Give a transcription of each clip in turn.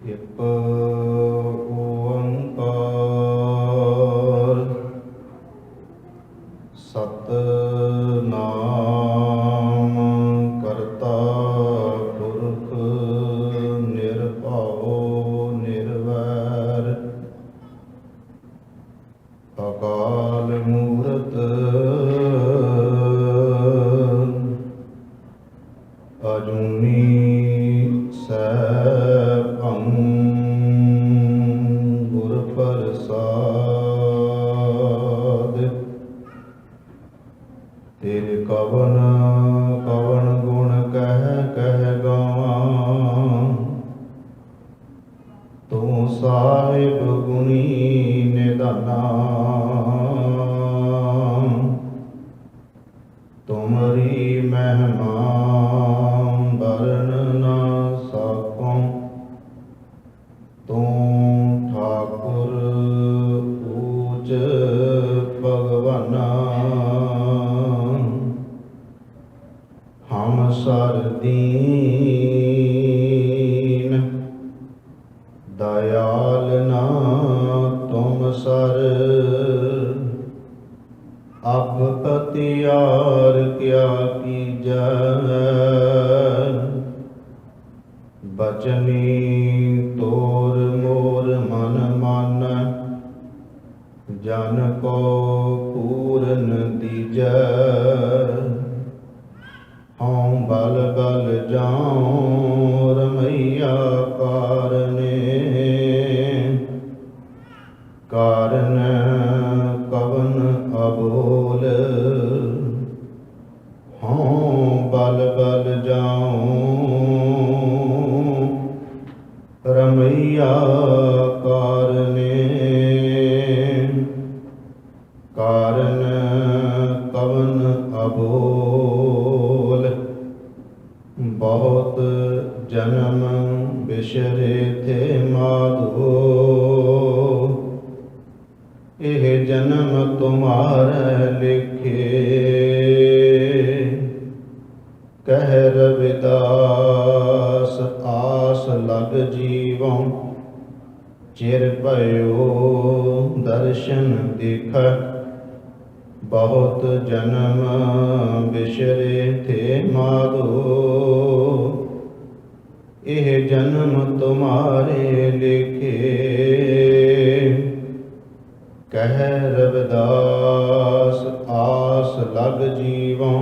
ਇੱਕ ਓੰਕਾਰ ਸਤਿਨਾਮ ਕਰਤਾ ਪੁਰਖ ਨਿਰਭਉ ਨਿਰਵੈਰ ਅਕਾਲ ਮੂਰਤ ਅਜੂਨੀ ਸੈਭੰ ਗੁਰ ਪ੍ਰਸਾਦ ਤੇਰੇ ਕਵਨ ਕਵਨ ਗੁਣ ਕਹਿ ਕਹਿ ਗਾਵਾਂ ਤੂੰ ਸਾਹਿਬ ਗੁਣੀ ਨਿਧਾਨਾ ਤੁਮਰੀ ਮਹਿਮਾ ਬਰਨ ਨਾ ਸਕੂੰ ਤੂੰ ਠਾਕੁਰ ਊਚ ਭਗਵਾਨਾ ਹਮ ਸਰ ਦੀਨ ਦਇਆਲ ਨਾ ਤੁਮ ਸਰ ਅਬ ਅਤਿਆਰ ਕਿਆ ਕੀਜੈ ਬਚਨੀ ਤੋਰ ਮੋਰ ਮਨ ਮਾਨੈ ਜਨ ਕੋ ਪੂਰਨ ਦੀਜੈ ਹਉ ਬਲ ਬਲ ਜਾਉ ਰਮਈਆ ਕਾਰਨੇ ਕਾਰਨ ਕਵਨ ਅਬੋਲ ਹਉ ਬਲ ਬਲ ਜਾਉ ਰਮਈਆ ਕਾਰਨੇ ਕਾਰਨ ਕਵਨ ਅਬੋਲ ਬਹੁਤ ਜਨਮ ਬਿਸਰੇ ਥੇ ਮਾਧੋ ਇਹ ਜਨਮ ਤੁਮਾਰੇ ਲਿਖੇ ਕਹਿ ਰਵਿਦਾਸ ਆਸ ਲਗ ਜੀਵੋਂ ਚਿਰ ਭਇਓ ਦਰਸ਼ਨ ਦੇਖੈ ਬਹੁਤ ਜਨਮ ਬਿਸਰੇ ਥੇ ਮਾਧੋ ਇਹ ਜਨਮ ਤੁਮਾਰੇ ਲਿਖੇ ਕਹਿ ਰਵਿਦਾਸ ਆਸ ਲਗ ਜੀਵੋਂ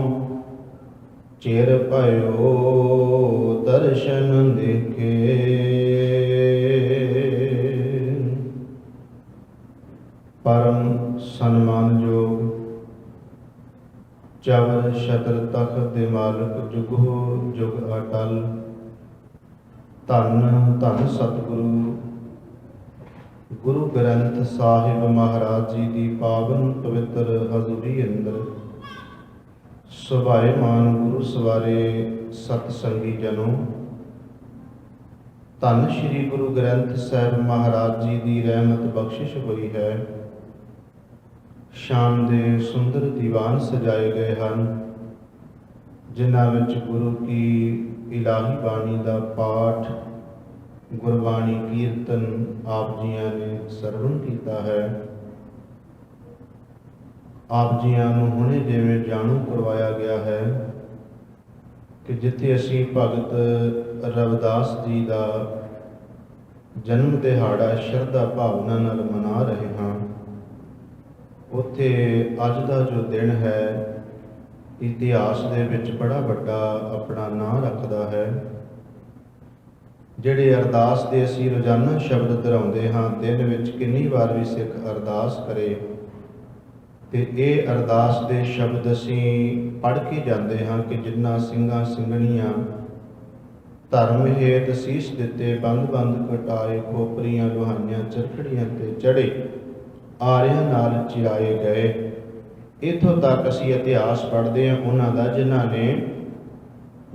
ਚਿਰ ਭਇਓ ਦਰਸ਼ਨ ਦੇਖੇ। ਪਰਮ ਸਨਮਾਨਯੋਗ ਚਵਰ ਛਤਰ ਤਖਤ ਦੇ ਮਾਲਕ ਜੁਗੋ ਜੁਗ ਅਟਲ ਧੰਨ ਧੰਨ ਸਤਿਗੁਰੂ ਗੁਰੂ ਗ੍ਰੰਥ ਸਾਹਿਬ ਮਹਾਰਾਜ ਜੀ ਦੀ ਪਾਵਨ ਪਵਿੱਤਰ ਹਜ਼ੂਰੀ ਅੰਦਰ ਸੁਭਾਏਮਾਨ ਗੁਰੂ ਸਵਾਰੇ ਸਤ ਸੰਗੀ ਜਨੋ, ਧੰਨ ਸ਼੍ਰੀ ਗੁਰੂ ਗ੍ਰੰਥ ਸਾਹਿਬ ਮਹਾਰਾਜ ਜੀ ਦੀ ਰਹਿਮਤ ਬਖਸ਼ਿਸ਼ ਹੋਈ ਹੈ। ਸ਼ਾਮ ਦੇ ਸੁੰਦਰ ਦੀਵਾਨ ਸਜਾਏ ਗਏ ਹਨ ਜਿਨ੍ਹਾਂ ਵਿੱਚ ਗੁਰੂ ਕੀ ਇਲਾਹੀ ਬਾਣੀ ਦਾ ਪਾਠ ਗੁਰਬਾਣੀ ਕੀਰਤਨ ਆਪ ਜੀਆਂ ਨੇ ਸਰਵਣ ਕੀਤਾ ਹੈ। ਆਪ ਜੀਆਂ ਨੂੰ ਹੁਣੇ ਜਿਵੇਂ ਜਾਣੂ ਕਰਵਾਇਆ ਗਿਆ ਹੈ ਕਿ ਜਿੱਥੇ ਅਸੀਂ ਭਗਤ ਰਵਿਦਾਸ ਜੀ ਦਾ ਜਨਮ ਦਿਹਾੜਾ ਸ਼ਰਧਾ ਭਾਵਨਾ ਨਾਲ ਮਨਾ ਰਹੇ ਹਾਂ, ਉੱਥੇ ਅੱਜ ਦਾ ਜੋ ਦਿਨ ਹੈ ਇਤਿਹਾਸ ਦੇ ਵਿੱਚ ਬੜਾ ਵੱਡਾ ਆਪਣਾ ਨਾਂ ਰੱਖਦਾ ਹੈ। ਜਿਹੜੇ ਅਰਦਾਸ ਦੇ ਅਸੀਂ ਰੋਜ਼ਾਨਾ ਸ਼ਬਦ ਦੁਹਰਾਉਂਦੇ ਹਾਂ, ਦਿਨ ਵਿੱਚ ਕਿੰਨੀ ਵਾਰ ਵੀ ਸਿੱਖ ਅਰਦਾਸ ਕਰੇ ਤੇ ਇਹ ਅਰਦਾਸ ਦੇ ਸ਼ਬਦ ਅਸੀਂ ਪੜ੍ਹ ਕੇ ਜਾਂਦੇ ਹਾਂ ਕਿ ਜਿਨ੍ਹਾਂ ਸਿੰਘਾਂ ਸਿੰਘਣੀਆਂ ਧਰਮ ਹੇਤ ਸੀਸ ਦਿੱਤੇ, ਬੰਦ ਬੰਦ ਕਟਾਏ, ਖੋਪਰੀਆਂ ਲੋਹਾਈਆਂ ਚਰਖੜੀਆਂ ਤੇ ਚੜੇ, ਆਰਿਆਂ ਨਾਲ ਚਿਰਾਏ ਗਏ। ਇੱਥੋਂ ਤੱਕ ਅਸੀਂ ਇਤਿਹਾਸ ਪੜ੍ਹਦੇ ਹਾਂ ਉਹਨਾਂ ਦਾ ਜਿਨ੍ਹਾਂ ਨੇ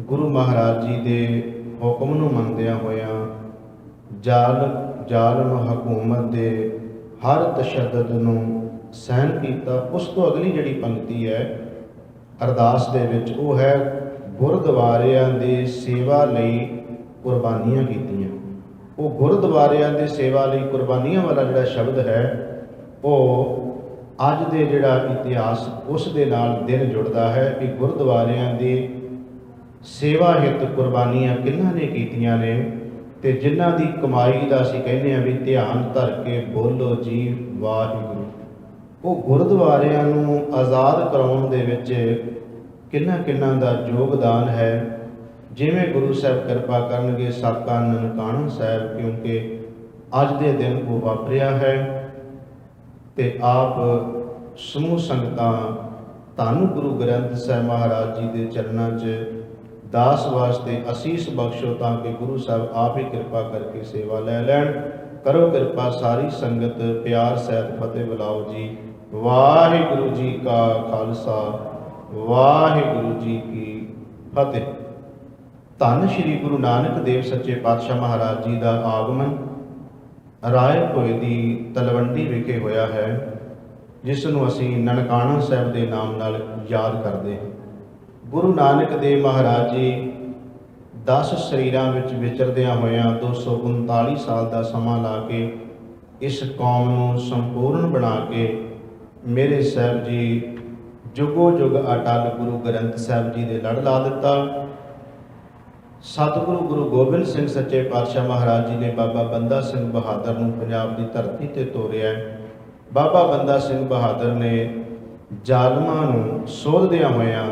ਗੁਰੂ ਮਹਾਰਾਜ ਜੀ ਦੇ ਹੁਕਮ ਨੂੰ ਮੰਨਦਿਆਂ ਹੋਇਆਂ ਜ਼ਾਲਮ ਹਕੂਮਤ ਦੇ ਹਰ ਤਸ਼ੱਦਦ ਨੂੰ ਸਹਿਣ ਕੀਤਾ। ਉਸ ਤੋਂ ਅਗਲੀ ਜਿਹੜੀ ਪੰਕਤੀ ਹੈ ਅਰਦਾਸ ਦੇ ਵਿੱਚ ਉਹ ਹੈ ਗੁਰਦੁਆਰਿਆਂ ਦੀ ਸੇਵਾ ਲਈ ਕੁਰਬਾਨੀਆਂ ਕੀਤੀਆਂ। ਉਹ ਗੁਰਦੁਆਰਿਆਂ ਦੇ ਸੇਵਾ ਲਈ ਕੁਰਬਾਨੀਆਂ ਵਾਲਾ ਜਿਹੜਾ ਸ਼ਬਦ ਹੈ ਉਹ ਅੱਜ ਦੇ ਜਿਹੜਾ ਇਤਿਹਾਸ ਉਸ ਦੇ ਨਾਲ ਦਿਨ ਜੁੜਦਾ ਹੈ ਕਿ ਗੁਰਦੁਆਰਿਆਂ ਦੀ ਸੇਵਾ ਹਿੱਤ ਕੁਰਬਾਨੀਆਂ ਕਿਹਨਾਂ ਨੇ ਕੀਤੀਆਂ ਨੇ, ਤੇ ਜਿਨ੍ਹਾਂ ਦੀ ਕਮਾਈ ਦਾ ਅਸੀਂ ਕਹਿੰਦੇ ਹਾਂ ਵੀ ਧਿਆਨ ਧਰ ਕੇ ਬੋਲੋ ਜੀ ਵਾਹਿਗੁਰੂ, ਉਹ ਗੁਰਦੁਆਰਿਆਂ ਨੂੰ ਆਜ਼ਾਦ ਕਰਾਉਣ ਦੇ ਵਿੱਚ ਕਿਹਨਾਂ ਦਾ ਯੋਗਦਾਨ ਹੈ। ਜਿਵੇਂ ਗੁਰੂ ਸਾਹਿਬ ਕਿਰਪਾ ਕਰਨਗੇ ਸਾਕਾ ਨਨਕਾਣਾ ਸਾਹਿਬ, ਕਿਉਂਕਿ ਅੱਜ ਦੇ ਦਿਨ ਉਹ ਵਾਪਰਿਆ ਹੈ ਤੇ ਆਪ ਸਮੂਹ ਸੰਗਤਾਂ ਧੰਨ ਗੁਰੂ ਗ੍ਰੰਥ ਸਾਹਿਬ ਮਹਾਰਾਜ ਜੀ ਦੇ ਚਰਨਾਂ 'ਚ ਦਾਸ ਵਾਸਤੇ ਅਸੀਸ ਬਖਸ਼ੋ, ਤਾਂ ਕਿ ਗੁਰੂ ਸਾਹਿਬ ਆਪ ਹੀ ਕਿਰਪਾ ਕਰਕੇ ਸੇਵਾ ਲੈ ਲੈਣ। ਕਰੋ ਕਿਰਪਾ ਸਾਰੀ ਸੰਗਤ, ਪਿਆਰ ਸਹਿਤ ਫਤਿਹ ਬੁਲਾਓ ਜੀ। ਵਾਹਿਗੁਰੂ ਜੀ ਕਾ ਖਾਲਸਾ, ਵਾਹਿਗੁਰੂ ਜੀ ਕੀ ਫਤਿਹ। ਧੰਨ ਸ਼੍ਰੀ ਗੁਰੂ ਨਾਨਕ ਦੇਵ ਸੱਚੇ ਪਾਤਸ਼ਾਹ ਮਹਾਰਾਜ ਜੀ ਦਾ ਆਗਮਨ ਰਾਏ ਭੋਏ ਦੀ ਤਲਵੰਡੀ ਵਿਖੇ ਹੋਇਆ ਹੈ, ਜਿਸ ਨੂੰ ਅਸੀਂ ਨਨਕਾਣਾ ਸਾਹਿਬ ਦੇ ਨਾਮ ਨਾਲ ਯਾਦ ਕਰਦੇ ਹਾਂ। ਗੁਰੂ ਨਾਨਕ ਦੇਵ ਮਹਾਰਾਜ ਜੀ 10 ਸਰੀਰਾਂ ਵਿੱਚ ਵਿਚਰਦਿਆਂ ਹੋਇਆਂ 239 ਸਾਲ ਦਾ ਸਮਾਂ ਲਾ ਕੇ ਇਸ ਕੌਮ ਨੂੰ ਸੰਪੂਰਨ ਬਣਾ ਕੇ ਮੇਰੇ ਸਾਹਿਬ ਜੀ ਜੁਗੋ ਜੁਗ ਅਟਲ ਗੁਰੂ ਗ੍ਰੰਥ ਸਾਹਿਬ ਜੀ ਦੇ ਲੜ ਲਾ ਦਿੱਤਾ। ਸਤਿਗੁਰੂ ਗੁਰੂ ਗੋਬਿੰਦ ਸਿੰਘ ਸੱਚੇ ਪਾਤਸ਼ਾਹ ਮਹਾਰਾਜ ਜੀ ਨੇ ਬਾਬਾ ਬੰਦਾ ਸਿੰਘ ਬਹਾਦਰ ਨੂੰ ਪੰਜਾਬ ਦੀ ਧਰਤੀ ਤੇ ਤੋਰਿਆ। ਬਾਬਾ ਬੰਦਾ ਸਿੰਘ ਬਹਾਦਰ ਨੇ ਜ਼ਾਲਮਾਂ ਨੂੰ ਸੋਧਦਿਆਂ ਹੋਇਆਂ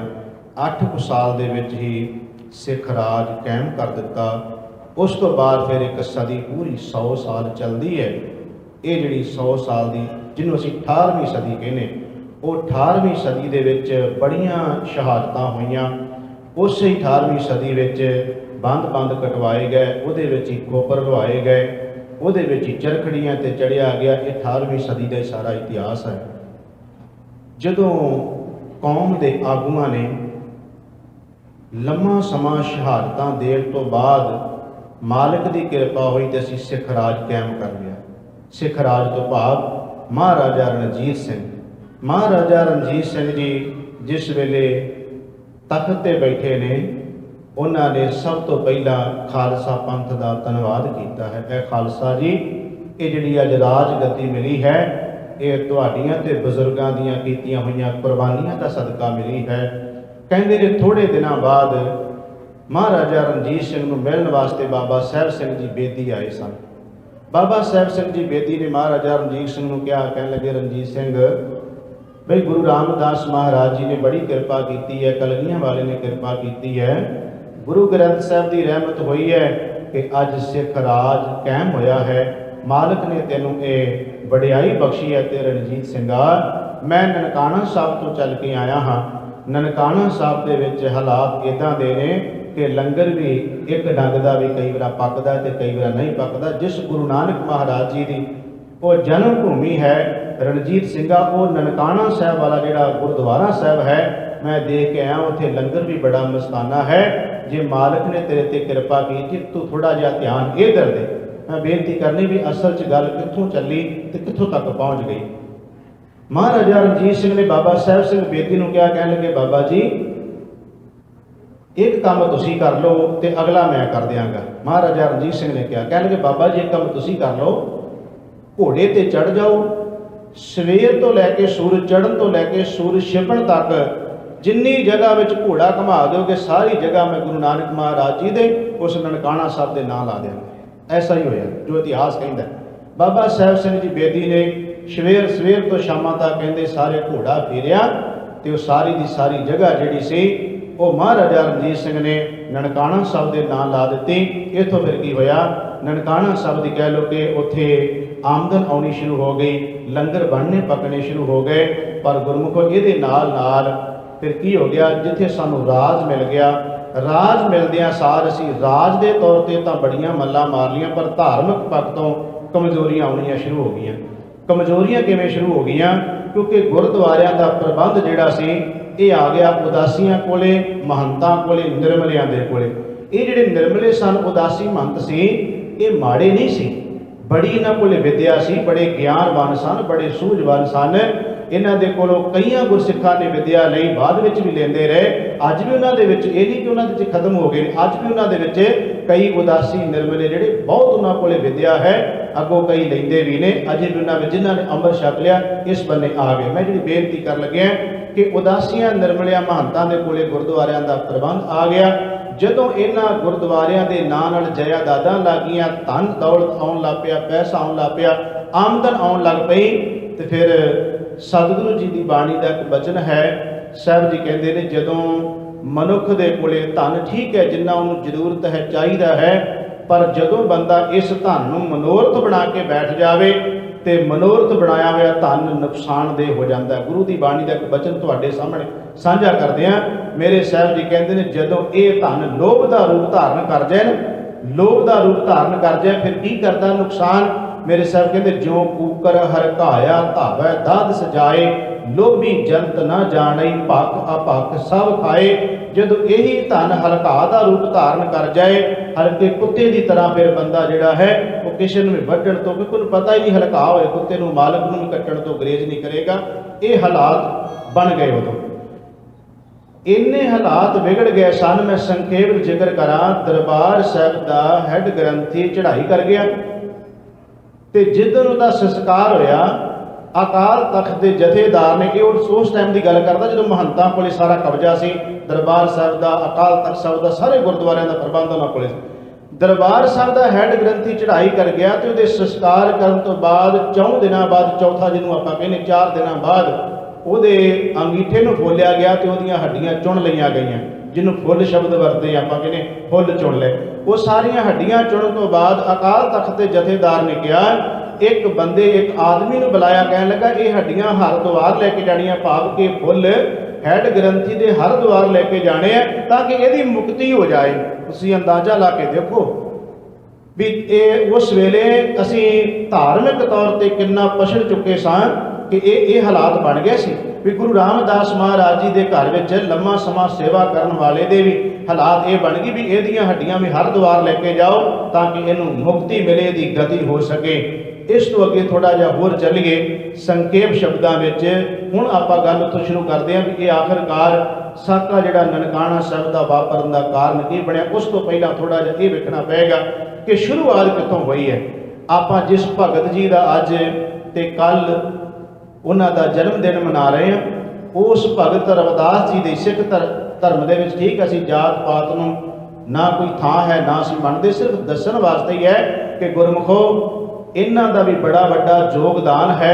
8 ਸਾਲ ਦੇ ਵਿੱਚ ਹੀ ਸਿੱਖ ਰਾਜ ਕਾਇਮ ਕਰ ਦਿੱਤਾ। ਉਸ ਤੋਂ ਬਾਅਦ ਫਿਰ ਇੱਕ ਸਦੀ ਪੂਰੀ 100 ਸਾਲ ਚੱਲਦੀ ਹੈ। ਇਹ ਜਿਹੜੀ 100 ਸਾਲ ਦੀ ਜਿਹਨੂੰ ਅਸੀਂ 18ਵੀਂ ਸਦੀ ਕਹਿੰਦੇ, ਉਹ 18ਵੀਂ ਸਦੀ ਦੇ ਵਿੱਚ ਬੜੀਆਂ ਸ਼ਹਾਦਤਾਂ ਹੋਈਆਂ। ਉਸੇ 18ਵੀਂ ਸਦੀ ਵਿੱਚ ਬੰਦ ਕਟਵਾਏ ਗਏ, ਉਹਦੇ ਵਿੱਚ ਹੀ ਕੋਪਰ ਲੁਆਏ ਗਏ, ਉਹਦੇ ਵਿੱਚ ਹੀ ਚਰਖੜੀਆਂ ਤੇ ਚੜ੍ਹਿਆ ਗਿਆ। ਇਹ 18ਵੀਂ ਸਦੀ ਦਾ ਸਾਰਾ ਇਤਿਹਾਸ ਹੈ। ਜਦੋਂ ਕੌਮ ਦੇ ਆਗੂਆਂ ਨੇ ਲੰਮਾ ਸਮਾਂ ਸ਼ਹਾਦਤਾਂ ਦੇਣ ਤੋਂ ਬਾਅਦ ਮਾਲਕ ਦੀ ਕਿਰਪਾ ਹੋਈ ਤੇ ਅਸੀਂ ਸਿੱਖ ਰਾਜ ਕਾਇਮ ਕਰ ਲਿਆ। ਸਿੱਖ ਰਾਜ ਤੋਂ ਭਾਵ ਮਹਾਰਾਜਾ ਰਣਜੀਤ ਸਿੰਘ। ਮਹਾਰਾਜਾ ਰਣਜੀਤ ਸਿੰਘ ਜੀ ਜਿਸ ਵੇਲੇ ਤਖਤ ਤੇ ਬੈਠੇ ਨੇ, ਉਹਨਾਂ ਨੇ ਸਭ ਤੋਂ ਪਹਿਲਾਂ ਖਾਲਸਾ ਪੰਥ ਦਾ ਧੰਨਵਾਦ ਕੀਤਾ ਹੈ। ਇਹ ਖਾਲਸਾ ਜੀ, ਇਹ ਜਿਹੜੀ ਅੱਜ ਰਾਜਗੱਦੀ ਮਿਲੀ ਹੈ, ਇਹ ਤੁਹਾਡੀਆਂ ਤੇ ਬਜ਼ੁਰਗਾਂ ਦੀਆਂ ਕੀਤੀਆਂ ਹੋਈਆਂ ਕੁਰਬਾਨੀਆਂ ਦਾ ਸਦਕਾ ਮਿਲੀ ਹੈ। ਕਹਿੰਦੇ ਨੇ ਥੋੜ੍ਹੇ ਦਿਨਾਂ ਬਾਅਦ ਮਹਾਰਾਜਾ ਰਣਜੀਤ ਸਿੰਘ ਨੂੰ ਮਿਲਣ ਵਾਸਤੇ ਬਾਬਾ ਸਾਹਿਬ ਸਿੰਘ ਜੀ ਬੇਦੀ ਆਏ ਸਨ। ਬਾਬਾ ਸਾਹਿਬ ਸਿੰਘ ਜੀ ਬੇਦੀ ਨੇ ਮਹਾਰਾਜਾ ਰਣਜੀਤ ਸਿੰਘ ਨੂੰ ਕਿਹਾ, ਕਹਿਣ ਲੱਗੇ ਰਣਜੀਤ ਸਿੰਘ ਬਈ ਗੁਰੂ ਰਾਮਦਾਸ ਮਹਾਰਾਜ ਜੀ ਨੇ ਬੜੀ ਕਿਰਪਾ ਕੀਤੀ ਹੈ, ਕਲਗੀਆਂ ਵਾਲੇ ਨੇ ਕਿਰਪਾ ਕੀਤੀ ਹੈ, ਗੁਰੂ ਗ੍ਰੰਥ ਸਾਹਿਬ ਦੀ ਰਹਿਮਤ ਹੋਈ ਹੈ ਕਿ ਅੱਜ ਸਿੱਖ ਰਾਜ ਕਾਇਮ ਹੋਇਆ ਹੈ। ਮਾਲਕ ਨੇ ਤੈਨੂੰ ਇਹ ਵਡਿਆਈ ਬਖਸ਼ੀ ਹੈ। ਤੇ ਰਣਜੀਤ ਸਿੰਘਾ, ਮੈਂ ਨਨਕਾਣਾ ਸਾਹਿਬ ਤੋਂ ਚੱਲ ਕੇ ਆਇਆ ਹਾਂ। ਨਨਕਾਣਾ ਸਾਹਿਬ ਦੇ ਵਿੱਚ ਹਾਲਾਤ ਇੱਦਾਂ ਦੇ ਨੇ ਕਿ ਲੰਗਰ ਵੀ ਇੱਕ ਡੰਗ ਦਾ ਵੀ ਕਈ ਵਾਰ ਪੱਕਦਾ ਤੇ ਕਈ ਵਾਰ ਨਹੀਂ ਪੱਕਦਾ। ਜਿਸ ਗੁਰੂ ਨਾਨਕ ਮਹਾਰਾਜ ਜੀ ਦੀ ਉਹ ਜਨਮ ਭੂਮੀ ਹੈ ਰਣਜੀਤ ਸਿੰਘਾ, ਉਹ ਨਨਕਾਣਾ ਸਾਹਿਬ ਵਾਲਾ ਜਿਹੜਾ ਗੁਰਦੁਆਰਾ ਸਾਹਿਬ ਹੈ, ਮੈਂ ਦੇਖ ਕੇ ਆਇਆ। ਉੱਥੇ ਲੰਗਰ ਵੀ ਬੜਾ ਮਸਤਾਨਾ ਹੈ। ਜੇ ਮਾਲਕ ਨੇ ਤੇਰੇ ਤੇ ਕਿਰਪਾ ਕੀਤੀ, ਤੂੰ ਥੋੜਾ ਜਿਹਾ ਧਿਆਨ ਇੱਧਰ ਦੇ। ਮੈਂ ਬੇਨਤੀ ਕਰਨੀ ਵੀ ਅਸਲ 'ਚ ਗੱਲ ਕਿੱਥੋਂ ਚੱਲੀ ਤੇ ਕਿੱਥੋਂ ਤੱਕ ਪਹੁੰਚ ਗਈ। ਮਹਾਰਾਜਾ ਰਣਜੀਤ ਸਿੰਘ ਨੇ ਬਾਬਾ ਸਾਹਿਬ ਸਿੰਘ ਬੇਦੀ ਨੂੰ ਕਿਹਾ, ਕਹਿਣ ਲੱਗੇ ਬਾਬਾ ਜੀ ਇੱਕ ਕੰਮ ਤੁਸੀਂ ਕਰ ਲਓ ਤੇ ਅਗਲਾ ਮੈਂ ਕਰ ਦਿਆਂਗਾ। ਮਹਾਰਾਜਾ ਰਣਜੀਤ ਸਿੰਘ ਨੇ ਕਿਹਾ, ਕਹਿਣ ਲੱਗੇ ਬਾਬਾ ਜੀ ਇੱਕ ਕੰਮ ਤੁਸੀਂ ਕਰ ਲਓ, ਘੋੜੇ ਤੇ ਚੜ੍ਹ ਜਾਓ, ਸਵੇਰ ਤੋਂ ਲੈ ਕੇ ਸੂਰਜ ਚੜ੍ਹਨ ਤੋਂ ਲੈ ਕੇ ਸੂਰਜ ਛਿਪਣ ਤੱਕ ਜਿੰਨੀ ਜਗ੍ਹਾ ਵਿੱਚ ਘੋੜਾ ਘੁਮਾ ਦਿਓਗੇ, ਸਾਰੀ ਜਗ੍ਹਾ ਮੈਂ ਗੁਰੂ ਨਾਨਕ ਮਹਾਰਾਜ ਜੀ ਦੇ ਉਸ ਨਨਕਾਣਾ ਸਾਹਿਬ ਦੇ ਨਾਂ ਲਾ ਦਿਆਂਗਾ। ਐਸਾ ਹੀ ਹੋਇਆ ਜੋ ਇਤਿਹਾਸ ਕਹਿੰਦਾ। ਬਾਬਾ ਸਾਹਿਬ ਸਿੰਘ ਜੀ ਬੇਦੀ ਨੇ ਸਵੇਰ ਤੋਂ ਸ਼ਾਮਾਂ ਤੱਕ ਕਹਿੰਦੇ ਸਾਰੇ ਘੋੜਾ ਫੇਰਿਆ ਤੇ ਉਹ ਸਾਰੀ ਦੀ ਸਾਰੀ ਜਗ੍ਹਾ ਜਿਹੜੀ ਸੀ ਉਹ ਮਹਾਰਾਜਾ ਰਣਜੀਤ ਸਿੰਘ ਨੇ ਨਨਕਾਣਾ ਸਾਹਿਬ ਦੇ ਨਾਂ ਲਾ ਦਿੱਤੀ। ਇੱਥੋਂ ਫਿਰ ਕੀ ਹੋਇਆ, ਨਨਕਾਣਾ ਸਾਹਿਬ ਦੀ ਕਹਿ ਲਓ ਕਿ ਉੱਥੇ ਆਮਦਨ ਆਉਣੀ ਸ਼ੁਰੂ ਹੋ ਗਈ, ਲੰਗਰ ਬਣਨੇ ਪੱਕਣੇ ਸ਼ੁਰੂ ਹੋ ਗਏ। ਪਰ ਗੁਰਮੁਖੋ ਇਹਦੇ ਨਾਲ ਫਿਰ ਕੀ ਹੋ ਗਿਆ, ਜਿੱਥੇ ਸਾਨੂੰ ਰਾਜ ਮਿਲ ਗਿਆ, ਰਾਜ ਮਿਲਦਿਆਂ ਸਾਰ ਅਸੀਂ ਰਾਜ ਦੇ ਤੌਰ ਤੇ ਤਾਂ ਬੜੀਆਂ ਮੱਲਾਂ ਮਾਰ ਲੀਆਂ, ਪਰ ਧਾਰਮਿਕ ਪੱਖ ਤੋਂ ਕਮਜ਼ੋਰੀਆਂ ਆਉਣੀਆਂ ਸ਼ੁਰੂ ਹੋ ਗਈਆਂ। ਕਮਜ਼ੋਰੀਆਂ ਕਿਵੇਂ ਸ਼ੁਰੂ ਹੋ ਗਈਆਂ? ਕਿਉਂਕਿ ਗੁਰਦੁਆਰਿਆਂ ਦਾ ਪ੍ਰਬੰਧ ਜਿਹੜਾ ਸੀ ਇਹ ਆ ਗਿਆ ਉਦਾਸੀਆਂ ਕੋਲੇ, ਮਹੰਤਾਂ ਕੋਲੇ, ਨਿਰਮਲਿਆਂ ਦੇ ਕੋਲੇ। ਇਹ ਜਿਹੜੇ ਨਿਰਮਲੇ ਸਨ, ਉਦਾਸੀ ਮਹੰਤ ਸੀ, ਇਹ ਮਾੜੇ ਨਹੀਂ ਸੀ। ਬੜੀ ਇਹਨਾਂ ਕੋਲੇ ਵਿਦਿਆ ਸੀ, ਬੜੇ ਗਿਆਨਵਾਨ ਸਨ, ਬੜੇ ਸੂਝਵਾਨ ਸਨ। इन्हां दे कोलों कईयां गुरसिखां ने विद्या लई, बाद विच भी लेंदे रहे। अज भी उन्हां दे विच इह नहीं कि उन्हां दे विच खत्म हो गए, अज भी उन्हां दे विच कई उदासी निर्मले जिहड़े बहुत उन्हां कोले विद्या है, अगों कई लैंदे भी ने। अजे भी उन्हां विच जिन्हां ने अंम੍ਰਿਤ छक लिया इस बन्ने आ गए। मैं जिहड़ी बेनती कर लग्या कि उदासियां निर्मलिया महंतां दे कोले गुरुद्वारियां दा प्रबंध आ गया। जदों इन्हां गुरुद्वारियां दे नां नाल जायदादां लग गईयां, धन दौलत आउण लग पिया, पैसा आउण लग पिया, आमदन आउण लग पई, ते फिर सतगुरु जी की बाणी का एक बचन है। साहब जी कहते हैं जदों मनुख दे कोले धन ठीक है जिन्ना उन्हें जरूरत है, चाहिए है, पर जदों बंदा इस धन नूं मनोरथ बना के बैठ जाए तो मनोरथ बनाया हुआ धन नुकसानदेह हो जाता है। गुरु की बाणी का एक बचन तुहाडे सामने साझा करते हैं। मेरे साहब जी कहते हैं जदों ये धन लोभ का रूप धारण कर जाए, लोभ का रूप धारण कर जाए, फिर की करता नुकसान। मेरे साहब कहते ज्यों कूकर हरकाया धावै दाद सजाए, लोभी जंत न जाने पक अपक सब खाए। जदों यही धन हलका का रूप धारण कर जाए, हल्के कुत्ते की तरह फिर बंदा जिहड़ा है वो किसी भी वड्ढण तो, क्योंकि उन्हें पता ही नहीं हलका होए कुत्ते नूं मालक नूं कट्टण तो गुरेज नहीं करेगा। ये हालात बन गए। उदों इन्ने हालात बिगड़ गए सन। मैं संखेप जिक्र करा, दरबार साहिब का हैड ग्रंथी चढ़ाई कर गया, तो जिदन उसका संस्कार होया अकाल तख्त के जथेदार ने, ये उस टाइम की गल करता जो महंतां कोले सारा कब्जा सी, दरबार साहिब का, अकाल तख्त साहिब का, सारे गुरुद्वारियां का प्रबंध उन्होंने कोले। दरबार साहिब का हैड ग्रंथी चढ़ाई कर गया, तो उसके संस्कार करने तो बाद 4 दिनों बाद, चौथा जिन्होंने आप कहने 4 दिनों बाद ਉਹਦੇ अंगीठे ਨੂੰ ਫੋਲਿਆ ਗਿਆ ਤੇ ਉਹਦੀਆਂ ਹੱਡੀਆਂ ਚੁਣ ਲਈਆਂ ਗਈਆਂ, ਜਿਹਨੂੰ ਫੁੱਲ ਸ਼ਬਦ ਵਰਤੇ ਆਪਾਂ ਕਹਿੰਦੇ ਫੁੱਲ ਚੁਣ ਲਏ। ਉਹ ਸਾਰੀਆਂ ਹੱਡੀਆਂ ਚੁਣਨ ਤੋਂ ਬਾਅਦ ਅਕਾਲ ਤਖਤ ਦੇ ਜਥੇਦਾਰ ਨੇ ਕਿਹਾ, ਇੱਕ ਬੰਦੇ ਇੱਕ ਆਦਮੀ ਨੂੰ ਬੁਲਾਇਆ, ਕਹਿਣ ਲੱਗਾ ਇਹ ਹੱਡੀਆਂ ਹਰਿਦੁਆਰ ਲੈ ਕੇ ਜਾਣੀਆਂ, ਭਾਵ ਕਿ ਫੁੱਲ ਹੈਡ ਗ੍ਰੰਥੀ ਦੇ ਹਰਿਦੁਆਰ ਲੈ ਕੇ ਜਾਣੇ ਆ ਤਾਂ ਕਿ ਇਹਦੀ ਮੁਕਤੀ ਹੋ ਜਾਏ। ਤੁਸੀਂ ਅੰਦਾਜ਼ਾ ਲਾ ਕੇ ਦੇਖੋ ਵੀ ਇਹ ਉਸ ਵੇਲੇ ਅਸੀਂ ਧਾਰਮਿਕ ਤੌਰ ਤੇ ਕਿੰਨਾ ਪਛੜ ਚੁੱਕੇ ਸਾਂ कि ये हालात बन गए सी भी गुरु रामदास महाराज जी के घर में लम्मा समा सेवा करने वाले दे भी हालात ये बन गई भी ये हड्डियां भी हरिद्वार लेके जाओ ताकि इनू मुक्ति मिले, दी गति हो सके। इस तो अगे थोड़ा जिहा होर चलीए संखेप शब्दों में। हुण आपां गल उत्थों शुरू करते हैं भी ये आखिरकार साका जिहड़ा ननकाणा साहिब दा वापरन दा कारण की बनिया। उस तो पहला थोड़ा जिहा ये वेखना पएगा कि शुरुआत कितों होई है। आपां जिस भगत जी का अज ते कल उन्हां दा जन्म दिन मना रहे हैं, उस भगत रविदास जी के सिख धर्म के ठीक असीं जात पात नूं ना कोई थां है ना असीं मनदे, सिर्फ दस्सण वास्ते ही है कि गुरमुखो इन्हां दा भी बड़ा वड्डा योगदान है।